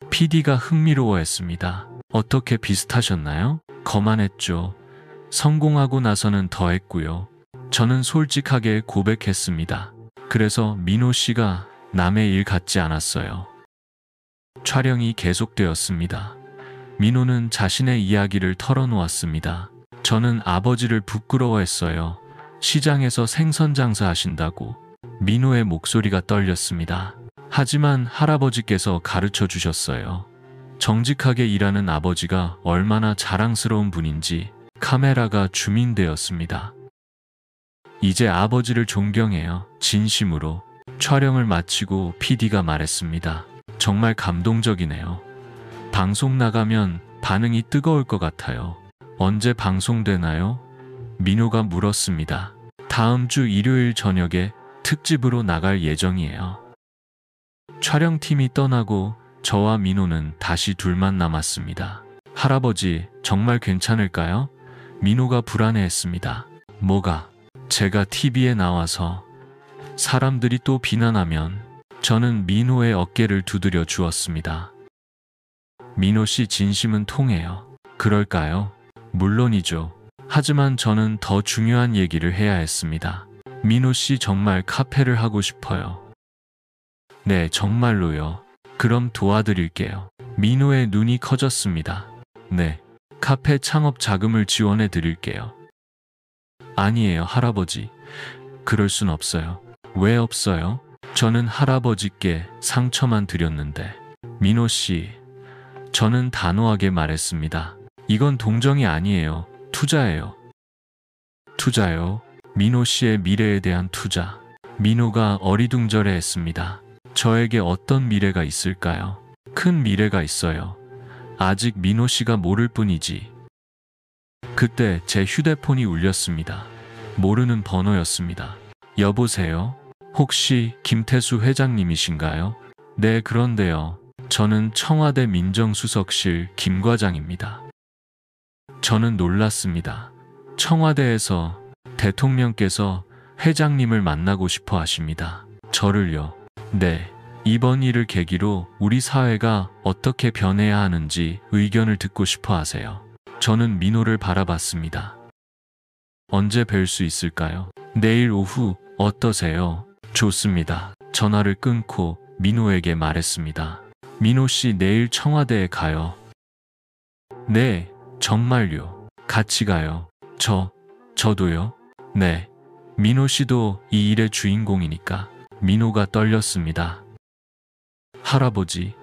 PD가 흥미로워했습니다. 어떻게 비슷하셨나요? 거만했죠. 성공하고 나서는 더 했고요. 저는 솔직하게 고백했습니다. 그래서 민호 씨가 남의 일 같지 않았어요. 촬영이 계속되었습니다. 민호는 자신의 이야기를 털어놓았습니다. 저는 아버지를 부끄러워했어요. 시장에서 생선 장사하신다고. 민호의 목소리가 떨렸습니다. 하지만 할아버지께서 가르쳐 주셨어요. 정직하게 일하는 아버지가 얼마나 자랑스러운 분인지. 카메라가 줌인되었습니다. 이제 아버지를 존경해요. 진심으로. 촬영을 마치고 PD가 말했습니다. 정말 감동적이네요. 방송 나가면 반응이 뜨거울 것 같아요. 언제 방송되나요? 민호가 물었습니다. 다음 주 일요일 저녁에 특집으로 나갈 예정이에요. 촬영팀이 떠나고 저와 민호는 다시 둘만 남았습니다. 할아버지, 정말 괜찮을까요? 민호가 불안해했습니다. 뭐가? 제가 TV에 나와서 사람들이 또 비난하면. 저는 민호의 어깨를 두드려 주었습니다. 민호 씨 진심은 통해요. 그럴까요? 물론이죠. 하지만 저는 더 중요한 얘기를 해야 했습니다. 민호 씨 정말 카페를 하고 싶어요. 네, 정말로요. 그럼 도와드릴게요. 민호의 눈이 커졌습니다. 네, 카페 창업 자금을 지원해 드릴게요. 아니에요, 할아버지. 그럴 순 없어요. 왜 없어요? 저는 할아버지께 상처만 드렸는데. 민호 씨, 저는 단호하게 말했습니다. 이건 동정이 아니에요. 투자예요. 투자요? 민호 씨의 미래에 대한 투자. 민호가 어리둥절해했습니다. 저에게 어떤 미래가 있을까요? 큰 미래가 있어요. 아직 민호 씨가 모를 뿐이지. 그때 제 휴대폰이 울렸습니다. 모르는 번호였습니다. 여보세요? 혹시 김태수 회장님이신가요? 네, 그런데요. 저는 청와대 민정수석실 김 과장입니다. 저는 놀랐습니다. 청와대에서 대통령께서 회장님을 만나고 싶어 하십니다. 저를요? 네. 이번 일을 계기로 우리 사회가 어떻게 변해야 하는지 의견을 듣고 싶어 하세요. 저는 민호를 바라봤습니다. 언제 뵐 수 있을까요? 내일 오후 어떠세요? 좋습니다. 전화를 끊고 민호에게 말했습니다. 민호 씨 내일 청와대에 가요. 네, 정말요. 같이 가요. 저도요? 네. 민호 씨도 이 일의 주인공이니까. 민호가 떨렸습니다. 할아버지,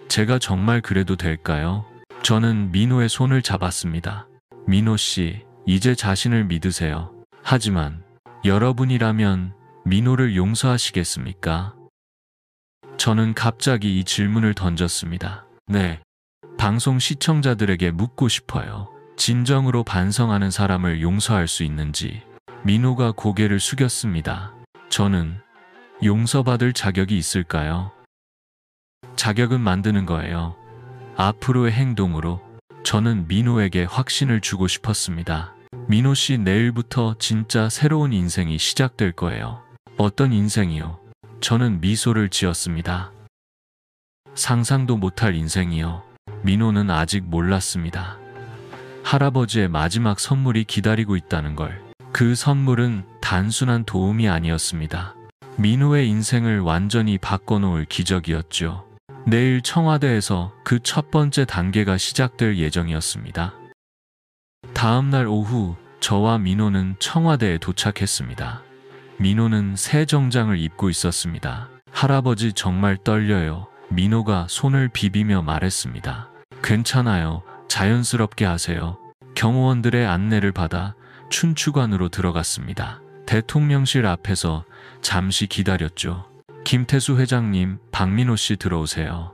제가 정말 그래도 될까요? 저는 민호의 손을 잡았습니다. 민호 씨, 이제 자신을 믿으세요. 하지만 여러분이라면 민호를 용서하시겠습니까? 저는 갑자기 이 질문을 던졌습니다. 네. 방송 시청자들에게 묻고 싶어요. 진정으로 반성하는 사람을 용서할 수 있는지. 민호가 고개를 숙였습니다. 저는 용서받을 자격이 있을까요? 자격은 만드는 거예요. 앞으로의 행동으로. 저는 민호에게 확신을 주고 싶었습니다. 민호 씨 내일부터 진짜 새로운 인생이 시작될 거예요. 어떤 인생이요? 저는 미소를 지었습니다. 상상도 못할 인생이요. 민호는 아직 몰랐습니다. 할아버지의 마지막 선물이 기다리고 있다는 걸. 그 선물은 단순한 도움이 아니었습니다. 민호의 인생을 완전히 바꿔놓을 기적이었죠. 내일 청와대에서 그 첫 번째 단계가 시작될 예정이었습니다. 다음 날 오후 저와 민호는 청와대에 도착했습니다. 민호는 새 정장을 입고 있었습니다. 할아버지 정말 떨려요. 민호가 손을 비비며 말했습니다. 괜찮아요. 자연스럽게 하세요. 경호원들의 안내를 받아 춘추관으로 들어갔습니다. 대통령실 앞에서 잠시 기다렸죠. 김태수 회장님, 박민호 씨 들어오세요.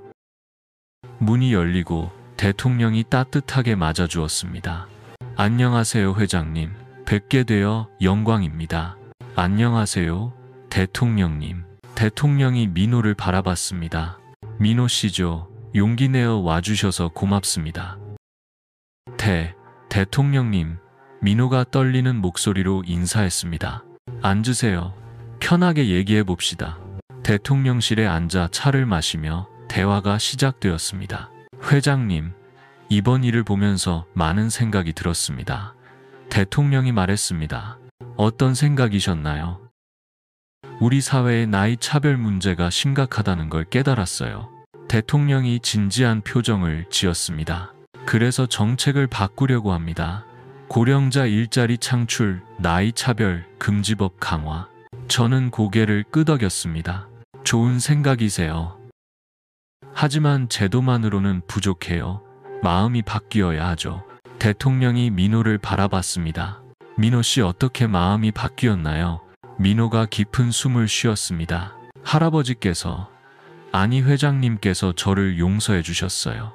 문이 열리고 대통령이 따뜻하게 맞아주었습니다. 안녕하세요, 회장님. 뵙게 되어 영광입니다. 안녕하세요, 대통령님. 대통령이 민호를 바라봤습니다. 민호 씨죠. 용기 내어 와주셔서 고맙습니다. 대통령님. 민호가 떨리는 목소리로 인사했습니다. 앉으세요. 편하게 얘기해 봅시다. 대통령실에 앉아 차를 마시며 대화가 시작되었습니다. 회장님, 이번 일을 보면서 많은 생각이 들었습니다. 대통령이 말했습니다. 어떤 생각이셨나요? 우리 사회의 나이 차별 문제가 심각하다는 걸 깨달았어요. 대통령이 진지한 표정을 지었습니다. 그래서 정책을 바꾸려고 합니다. 고령자 일자리 창출, 나이 차별 금지법 강화. 저는 고개를 끄덕였습니다. 좋은 생각이세요. 하지만 제도만으로는 부족해요. 마음이 바뀌어야 하죠. 대통령이 민호를 바라봤습니다. 민호 씨 어떻게 마음이 바뀌었나요? 민호가 깊은 숨을 쉬었습니다. 할아버지께서, 아니 회장님께서 저를 용서해 주셨어요.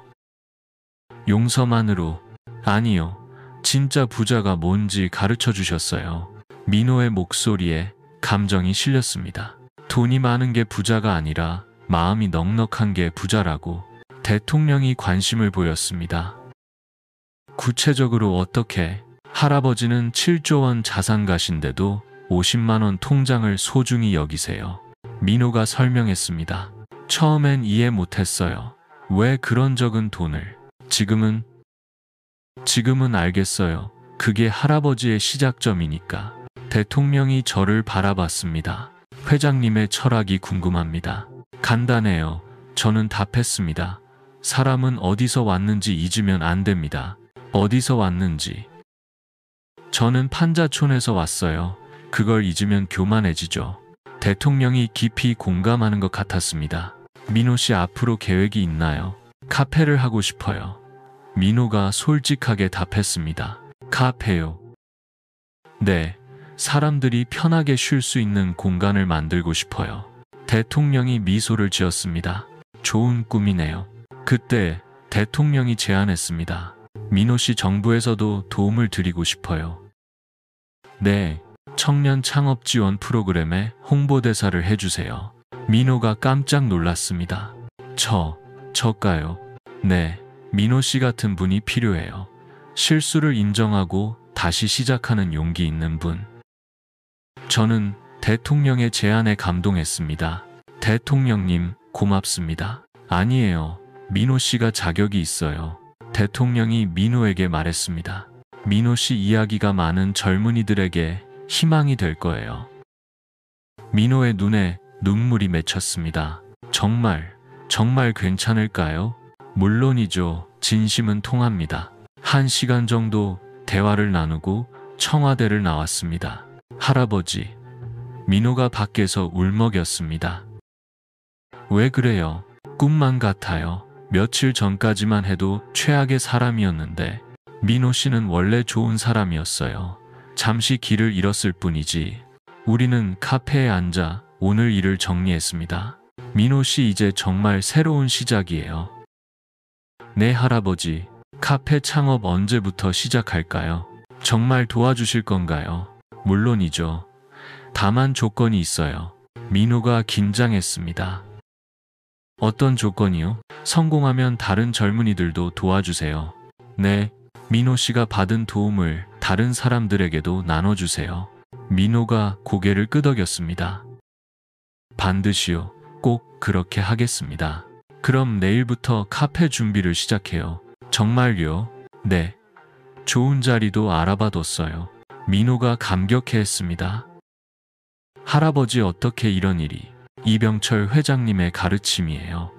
용서만으로, 아니요. 진짜 부자가 뭔지 가르쳐 주셨어요. 민호의 목소리에 감정이 실렸습니다. 돈이 많은 게 부자가 아니라 마음이 넉넉한 게 부자라고. 대통령이 관심을 보였습니다. 구체적으로 어떻게? 할아버지는 7조 원 자산가신데도 50만 원 통장을 소중히 여기세요. 민호가 설명했습니다. 처음엔 이해 못했어요. 왜 그런 적은 돈을? 지금은 알겠어요. 그게 할아버지의 시작점이니까. 대통령이 저를 바라봤습니다. 회장님의 철학이 궁금합니다. 간단해요. 저는 답했습니다. 사람은 어디서 왔는지 잊으면 안 됩니다. 어디서 왔는지. 저는 판자촌에서 왔어요. 그걸 잊으면 교만해지죠. 대통령이 깊이 공감하는 것 같았습니다. 민호 씨 앞으로 계획이 있나요? 카페를 하고 싶어요. 민호가 솔직하게 답했습니다. 카페요? 네, 사람들이 편하게 쉴 수 있는 공간을 만들고 싶어요. 대통령이 미소를 지었습니다. 좋은 꿈이네요. 그때 대통령이 제안했습니다. 민호 씨 정부에서도 도움을 드리고 싶어요. 네, 청년 창업 지원 프로그램에 홍보대사를 해주세요. 민호가 깜짝 놀랐습니다. 저가요? 네, 민호 씨 같은 분이 필요해요. 실수를 인정하고 다시 시작하는 용기 있는 분. 저는 대통령의 제안에 감동했습니다. 대통령님, 고맙습니다. 아니에요. 민호 씨가 자격이 있어요. 대통령이 민호에게 말했습니다. 민호 씨 이야기가 많은 젊은이들에게 희망이 될 거예요. 민호의 눈에 눈물이 맺혔습니다. 정말 괜찮을까요? 물론이죠. 진심은 통합니다. 1시간 정도 대화를 나누고 청와대를 나왔습니다. 할아버지, 민호가 밖에서 울먹였습니다. 왜 그래요? 꿈만 같아요. 며칠 전까지만 해도 최악의 사람이었는데 민호 씨는 원래 좋은 사람이었어요. 잠시 길을 잃었을 뿐이지. 우리는 카페에 앉아 오늘 일을 정리했습니다. 민호 씨 이제 정말 새로운 시작이에요. 네, 할아버지. 카페 창업 언제부터 시작할까요? 정말 도와주실 건가요? 물론이죠. 다만 조건이 있어요. 민호가 긴장했습니다. 어떤 조건이요? 성공하면 다른 젊은이들도 도와주세요. 네, 민호 씨가 받은 도움을 다른 사람들에게도 나눠주세요. 민호가 고개를 끄덕였습니다. 반드시요. 꼭 그렇게 하겠습니다. 그럼 내일부터 카페 준비를 시작해요. 정말요? 네. 좋은 자리도 알아봐뒀어요. 민호가 감격해했습니다. 할아버지, 어떻게 이런 일이? 이병철 회장님의 가르침이에요.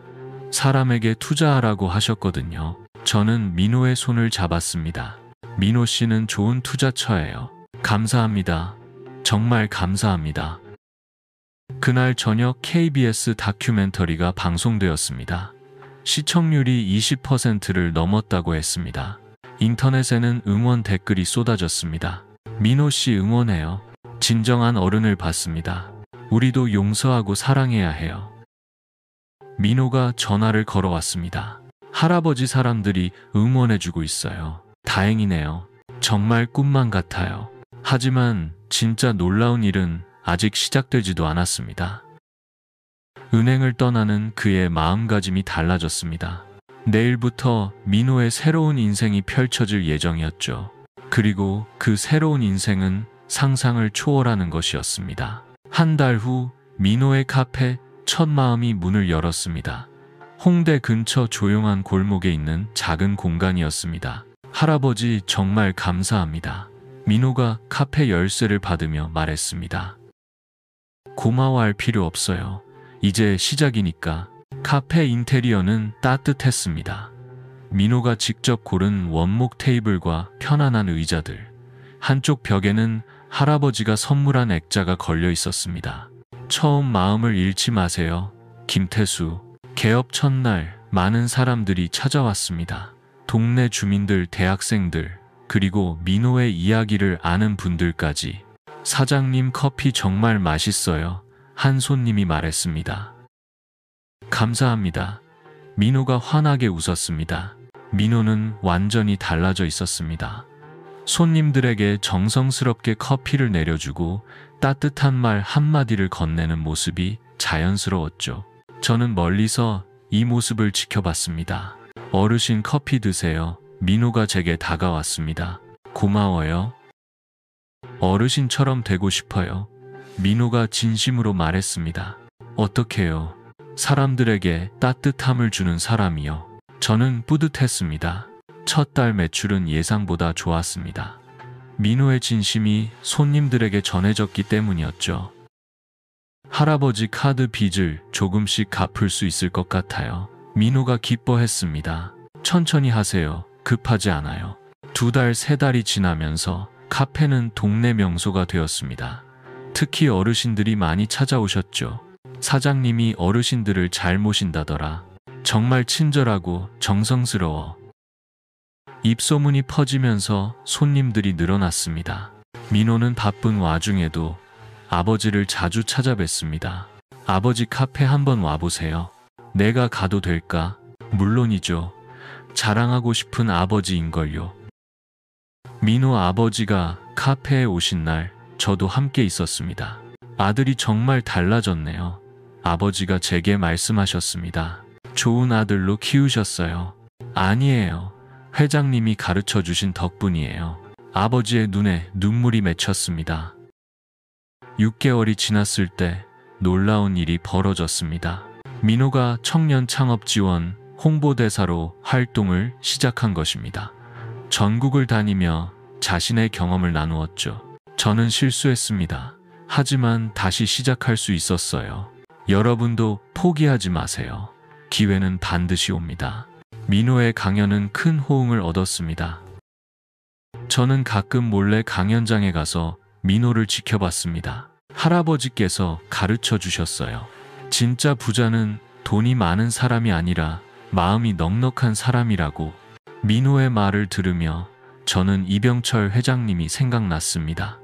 사람에게 투자하라고 하셨거든요. 저는 민호의 손을 잡았습니다. 민호 씨는 좋은 투자처예요. 감사합니다. 정말 감사합니다. 그날 저녁 KBS 다큐멘터리가 방송되었습니다. 시청률이 20%를 넘었다고 했습니다. 인터넷에는 응원 댓글이 쏟아졌습니다. 민호 씨 응원해요. 진정한 어른을 봤습니다. 우리도 용서하고 사랑해야 해요. 민호가 전화를 걸어왔습니다. 할아버지, 사람들이 응원해주고 있어요. 다행이네요. 정말 꿈만 같아요. 하지만 진짜 놀라운 일은 아직 시작되지도 않았습니다. 은행을 떠나는 그의 마음가짐이 달라졌습니다. 내일부터 민호의 새로운 인생이 펼쳐질 예정이었죠. 그리고 그 새로운 인생은 상상을 초월하는 것이었습니다. 한 달 후 민호의 카페 첫 마음이 문을 열었습니다. 홍대 근처 조용한 골목에 있는 작은 공간이었습니다. 할아버지 정말 감사합니다. 민호가 카페 열쇠를 받으며 말했습니다. 고마워할 필요 없어요. 이제 시작이니까. 카페 인테리어는 따뜻했습니다. 민호가 직접 고른 원목 테이블과 편안한 의자들. 한쪽 벽에는 할아버지가 선물한 액자가 걸려 있었습니다. 처음 마음을 잃지 마세요. 김태수. 개업 첫날 많은 사람들이 찾아왔습니다. 동네 주민들, 대학생들, 그리고 민호의 이야기를 아는 분들까지. 사장님 커피 정말 맛있어요. 한 손님이 말했습니다. 감사합니다. 민호가 환하게 웃었습니다. 민호는 완전히 달라져 있었습니다. 손님들에게 정성스럽게 커피를 내려주고 따뜻한 말 한마디를 건네는 모습이 자연스러웠죠. 저는 멀리서 이 모습을 지켜봤습니다. 어르신 커피 드세요. 민호가 제게 다가왔습니다. 고마워요. 어르신처럼 되고 싶어요. 민호가 진심으로 말했습니다. 어떡해요? 사람들에게 따뜻함을 주는 사람이요. 저는 뿌듯했습니다. 첫 달 매출은 예상보다 좋았습니다. 민호의 진심이 손님들에게 전해졌기 때문이었죠. 할아버지 카드 빚을 조금씩 갚을 수 있을 것 같아요. 민호가 기뻐했습니다. 천천히 하세요. 급하지 않아요. 2달, 3달이 지나면서 카페는 동네 명소가 되었습니다. 특히 어르신들이 많이 찾아오셨죠. 사장님이 어르신들을 잘 모신다더라. 정말 친절하고 정성스러워. 입소문이 퍼지면서 손님들이 늘어났습니다. 민호는 바쁜 와중에도 아버지를 자주 찾아뵀습니다. 아버지 카페 한번 와보세요. 내가 가도 될까? 물론이죠. 자랑하고 싶은 아버지인걸요. 민호 아버지가 카페에 오신 날 저도 함께 있었습니다. 아들이 정말 달라졌네요. 아버지가 제게 말씀하셨습니다. 좋은 아들로 키우셨어요. 아니에요. 회장님이 가르쳐 주신 덕분이에요. 아버지의 눈에 눈물이 맺혔습니다. 6개월이 지났을 때 놀라운 일이 벌어졌습니다. 민호가 청년 창업 지원 홍보대사로 활동을 시작한 것입니다. 전국을 다니며 자신의 경험을 나누었죠. 저는 실수했습니다. 하지만 다시 시작할 수 있었어요. 여러분도 포기하지 마세요. 기회는 반드시 옵니다. 민호의 강연은 큰 호응을 얻었습니다. 저는 가끔 몰래 강연장에 가서 민호를 지켜봤습니다. 할아버지께서 가르쳐 주셨어요. 진짜 부자는 돈이 많은 사람이 아니라 마음이 넉넉한 사람이라고. 민호의 말을 들으며 저는 이병철 회장님이 생각났습니다.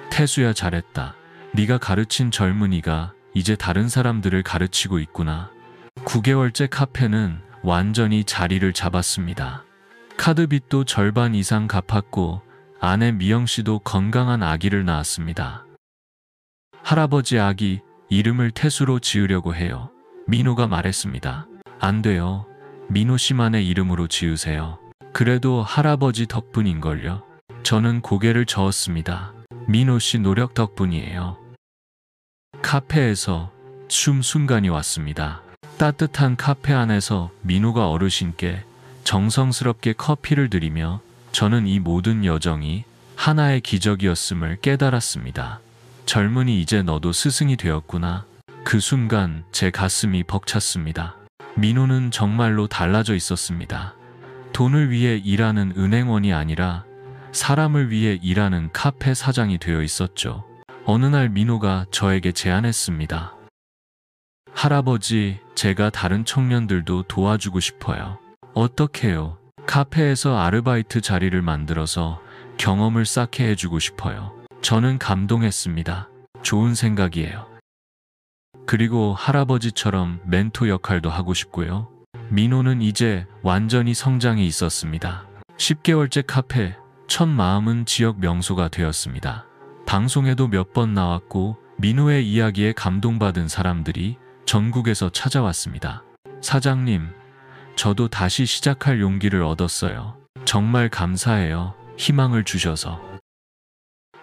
태수야, 잘했다. 네가 가르친 젊은이가 이제 다른 사람들을 가르치고 있구나. 9개월째 카페는 완전히 자리를 잡았습니다. 카드빚도 절반 이상 갚았고 아내 미영 씨도 건강한 아기를 낳았습니다. 할아버지 아기 이름을 태수로 지으려고 해요. 민호가 말했습니다. 안 돼요. 민호 씨만의 이름으로 지으세요. 그래도 할아버지 덕분인걸요. 저는 고개를 저었습니다. 민호 씨 노력 덕분이에요. 카페에서 춤 순간이 왔습니다. 따뜻한 카페 안에서 민호가 어르신께 정성스럽게 커피를 드리며 저는 이 모든 여정이 하나의 기적이었음을 깨달았습니다. 젊은이, 이제 너도 스승이 되었구나. 그 순간 제 가슴이 벅찼습니다. 민호는 정말로 달라져 있었습니다. 돈을 위해 일하는 은행원이 아니라 사람을 위해 일하는 카페 사장이 되어 있었죠. 어느 날 민호가 저에게 제안했습니다. 할아버지, 제가 다른 청년들도 도와주고 싶어요. 어떡해요? 카페에서 아르바이트 자리를 만들어서 경험을 쌓게 해주고 싶어요. 저는 감동했습니다. 좋은 생각이에요. 그리고 할아버지처럼 멘토 역할도 하고 싶고요. 민호는 이제 완전히 성장해 있었습니다. 10개월째 카페, 첫 마음은 지역 명소가 되었습니다. 방송에도 몇 번 나왔고 민호의 이야기에 감동받은 사람들이 전국에서 찾아왔습니다. 사장님, 저도 다시 시작할 용기를 얻었어요. 정말 감사해요. 희망을 주셔서.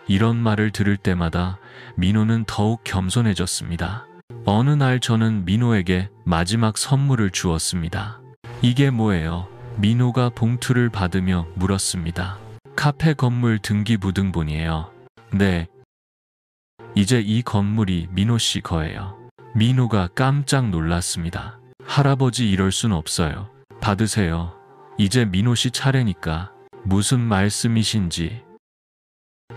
이런 말을 들을 때마다 민호는 더욱 겸손해졌습니다. 어느 날 저는 민호에게 마지막 선물을 주었습니다. 이게 뭐예요? 민호가 봉투를 받으며 물었습니다. 카페 건물 등기부등본이에요. 네. 이제 이 건물이 민호 씨 거예요. 민호가 깜짝 놀랐습니다. 할아버지 이럴 순 없어요. 받으세요. 이제 민호 씨 차례니까. 무슨 말씀이신지.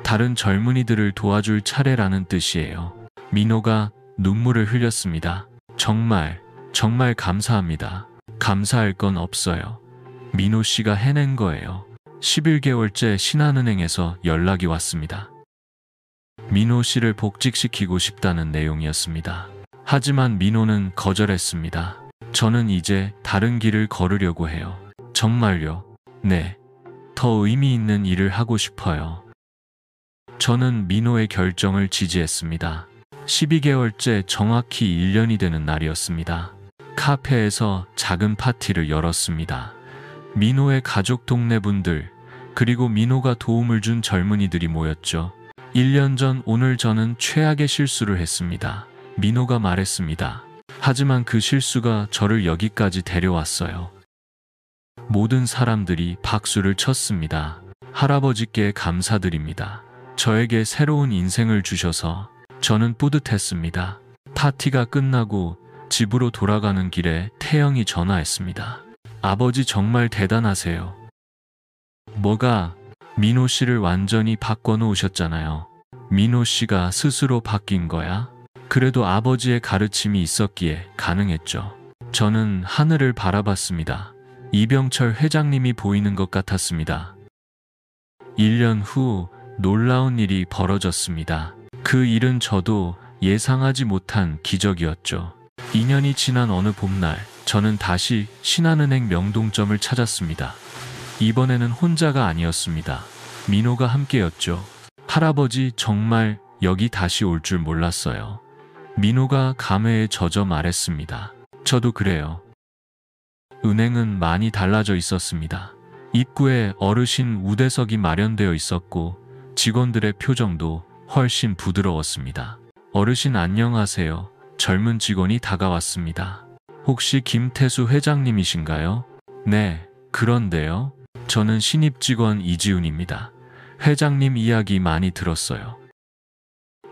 다른 젊은이들을 도와줄 차례라는 뜻이에요. 민호가 눈물을 흘렸습니다. 정말 감사합니다. 감사할 건 없어요. 민호 씨가 해낸 거예요. 11개월째 신한은행에서 연락이 왔습니다. 민호 씨를 복직시키고 싶다는 내용이었습니다. 하지만 민호는 거절했습니다. 저는 이제 다른 길을 걸으려고 해요. 정말요? 네. 더 의미 있는 일을 하고 싶어요. 저는 민호의 결정을 지지했습니다. 12개월째 정확히 1년이 되는 날이었습니다. 카페에서 작은 파티를 열었습니다. 민호의 가족 동네분들, 그리고 민호가 도움을 준 젊은이들이 모였죠. 1년 전 오늘 저는 최악의 실수를 했습니다. 민호가 말했습니다. 하지만 그 실수가 저를 여기까지 데려왔어요. 모든 사람들이 박수를 쳤습니다. 할아버지께 감사드립니다. 저에게 새로운 인생을 주셔서 저는 뿌듯했습니다. 파티가 끝나고 집으로 돌아가는 길에 태영이 전화했습니다. 아버지 정말 대단하세요. 뭐가? 민호 씨를 완전히 바꿔놓으셨잖아요. 민호 씨가 스스로 바뀐 거야? 그래도 아버지의 가르침이 있었기에 가능했죠. 저는 하늘을 바라봤습니다. 이병철 회장님이 보이는 것 같았습니다. 1년 후 놀라운 일이 벌어졌습니다. 그 일은 저도 예상하지 못한 기적이었죠. 2년이 지난 어느 봄날, 저는 다시 신한은행 명동점을 찾았습니다. 이번에는 혼자가 아니었습니다. 민호가 함께였죠. 할아버지 정말 여기 다시 올 줄 몰랐어요. 민호가 감회에 젖어 말했습니다. 저도 그래요. 은행은 많이 달라져 있었습니다. 입구에 어르신 우대석이 마련되어 있었고 직원들의 표정도 훨씬 부드러웠습니다. 어르신 안녕하세요. 젊은 직원이 다가왔습니다. 혹시 김태수 회장님이신가요? 네, 그런데요. 저는 신입 직원 이지훈입니다. 회장님 이야기 많이 들었어요.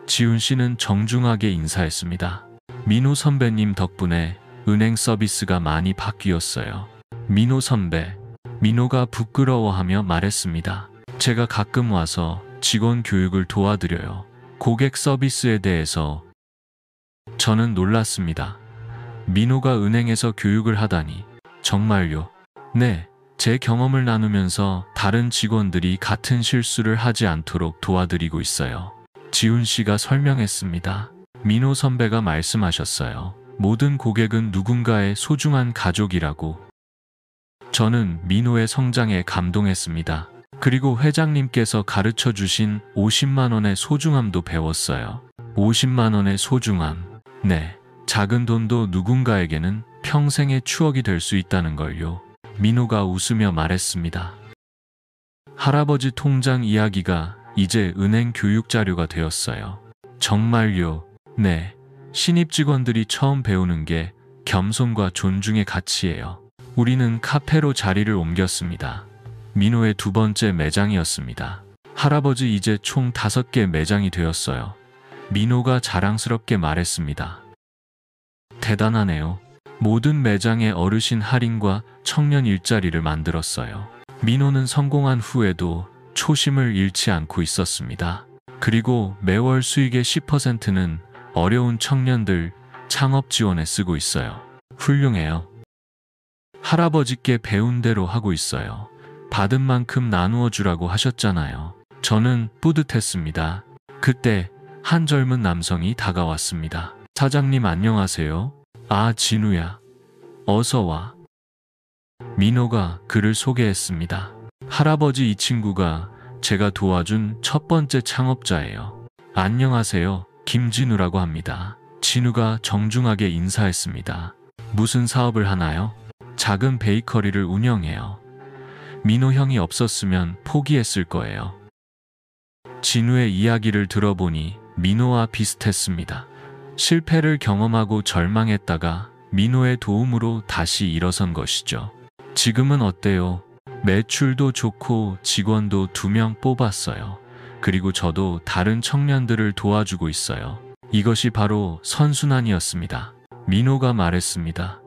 지훈 씨는 정중하게 인사했습니다. 민호 선배님 덕분에 은행 서비스가 많이 바뀌었어요. 민호 선배, 민호가 부끄러워하며 말했습니다. 제가 가끔 와서 직원 교육을 도와드려요. 고객 서비스에 대해서 저는 놀랐습니다. 민호가 은행에서 교육을 하다니. 정말요? 네, 제 경험을 나누면서 다른 직원들이 같은 실수를 하지 않도록 도와드리고 있어요. 지훈 씨가 설명했습니다. 민호 선배가 말씀하셨어요. 모든 고객은 누군가의 소중한 가족이라고. 저는 민호의 성장에 감동했습니다. 그리고 회장님께서 가르쳐 주신 50만 원의 소중함도 배웠어요. 50만 원의 소중함. 네, 작은 돈도 누군가에게는 평생의 추억이 될 수 있다는 걸요. 민호가 웃으며 말했습니다. 할아버지 통장 이야기가 이제 은행 교육 자료가 되었어요. 정말요? 네. 신입 직원들이 처음 배우는 게 겸손과 존중의 가치예요. 우리는 카페로 자리를 옮겼습니다. 민호의 두 번째 매장이었습니다. 할아버지 이제 총 5개 매장이 되었어요. 민호가 자랑스럽게 말했습니다. 대단하네요. 모든 매장에 어르신 할인과 청년 일자리를 만들었어요. 민호는 성공한 후에도 초심을 잃지 않고 있었습니다. 그리고 매월 수익의 10%는 어려운 청년들 창업 지원에 쓰고 있어요. 훌륭해요. 할아버지께 배운 대로 하고 있어요. 받은 만큼 나누어 주라고 하셨잖아요. 저는 뿌듯했습니다. 그때 한 젊은 남성이 다가왔습니다. 사장님 안녕하세요. 아, 진우야. 어서 와. 민호가 그를 소개했습니다. 할아버지 이 친구가 제가 도와준 첫 번째 창업자예요. 안녕하세요. 김진우라고 합니다. 진우가 정중하게 인사했습니다. 무슨 사업을 하나요? 작은 베이커리를 운영해요. 민호 형이 없었으면 포기했을 거예요. 진우의 이야기를 들어보니 민호와 비슷했습니다. 실패를 경험하고 절망했다가 민호의 도움으로 다시 일어선 것이죠. 지금은 어때요? 매출도 좋고 직원도 2명 뽑았어요. 그리고 저도 다른 청년들을 도와주고 있어요. 이것이 바로 선순환이었습니다. 민호가 말했습니다.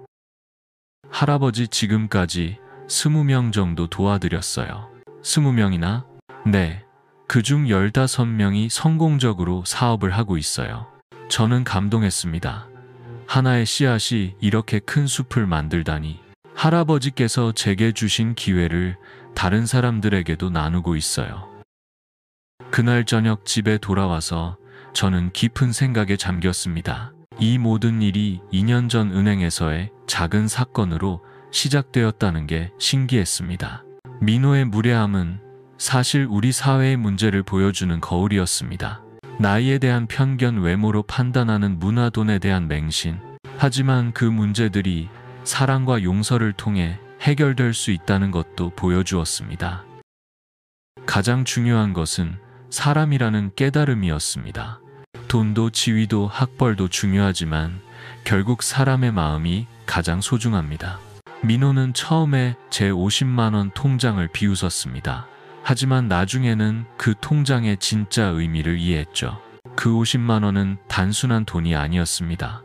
할아버지 지금까지 20명 정도 도와드렸어요. 20명이나? 네. 그중 15명이 성공적으로 사업을 하고 있어요. 저는 감동했습니다. 하나의 씨앗이 이렇게 큰 숲을 만들다니. 할아버지께서 제게 주신 기회를 다른 사람들에게도 나누고 있어요. 그날 저녁 집에 돌아와서 저는 깊은 생각에 잠겼습니다. 이 모든 일이 2년 전 은행에서의 작은 사건으로 시작되었다는 게 신기했습니다. 민호의 무례함은 사실 우리 사회의 문제를 보여주는 거울이었습니다. 나이에 대한 편견, 외모로 판단하는 문화, 돈에 대한 맹신. 하지만 그 문제들이 사랑과 용서를 통해 해결될 수 있다는 것도 보여주었습니다. 가장 중요한 것은 사람이라는 깨달음이었습니다. 돈도 지위도 학벌도 중요하지만 결국 사람의 마음이 가장 소중합니다. 민호는 처음에 제 50만 원 통장을 비웃었습니다. 하지만 나중에는 그 통장의 진짜 의미를 이해했죠. 그 50만 원은 단순한 돈이 아니었습니다.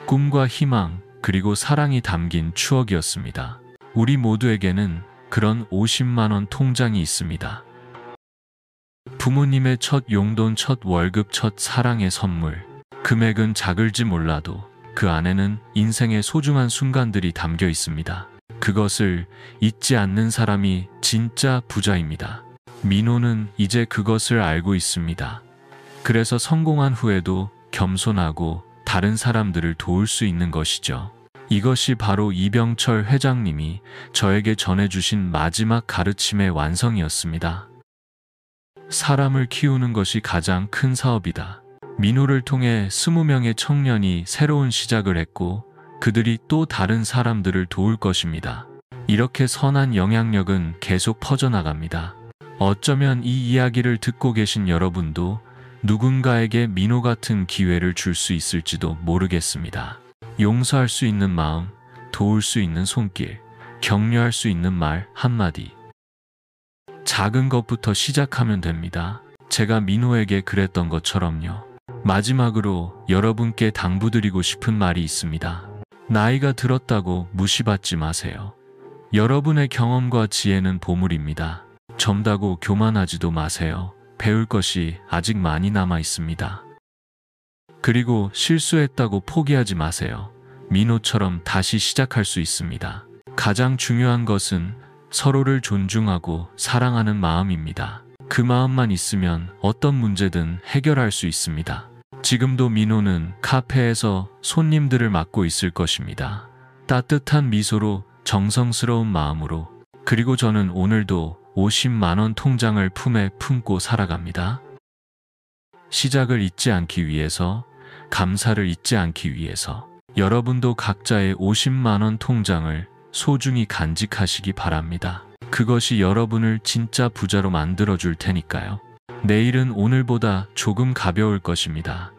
꿈과 희망, 그리고 사랑이 담긴 추억이었습니다. 우리 모두에게는 그런 50만 원 통장이 있습니다. 부모님의 첫 용돈, 첫 월급, 첫 사랑의 선물. 금액은 작을지 몰라도 그 안에는 인생의 소중한 순간들이 담겨 있습니다. 그것을 잊지 않는 사람이 진짜 부자입니다. 민호는 이제 그것을 알고 있습니다. 그래서 성공한 후에도 겸손하고 다른 사람들을 도울 수 있는 것이죠. 이것이 바로 이병철 회장님이 저에게 전해주신 마지막 가르침의 완성이었습니다. 사람을 키우는 것이 가장 큰 사업이다. 민호를 통해 20명의 청년이 새로운 시작을 했고 그들이 또 다른 사람들을 도울 것입니다. 이렇게 선한 영향력은 계속 퍼져나갑니다. 어쩌면 이 이야기를 듣고 계신 여러분도 누군가에게 민호 같은 기회를 줄 수 있을지도 모르겠습니다. 용서할 수 있는 마음, 도울 수 있는 손길, 격려할 수 있는 말 한마디. 작은 것부터 시작하면 됩니다. 제가 민호에게 그랬던 것처럼요. 마지막으로 여러분께 당부드리고 싶은 말이 있습니다. 나이가 들었다고 무시받지 마세요. 여러분의 경험과 지혜는 보물입니다. 젊다고 교만하지도 마세요. 배울 것이 아직 많이 남아 있습니다. 그리고 실수했다고 포기하지 마세요. 민호처럼 다시 시작할 수 있습니다. 가장 중요한 것은 서로를 존중하고 사랑하는 마음입니다. 그 마음만 있으면 어떤 문제든 해결할 수 있습니다. 지금도 민호는 카페에서 손님들을 맡고 있을 것입니다. 따뜻한 미소로, 정성스러운 마음으로. 그리고 저는 오늘도 50만 원 통장을 품에 품고 살아갑니다. 시작을 잊지 않기 위해서, 감사를 잊지 않기 위해서. 여러분도 각자의 50만 원 통장을 소중히 간직하시기 바랍니다. 그것이 여러분을 진짜 부자로 만들어줄 테니까요. 내일은 오늘보다 조금 가벼울 것입니다.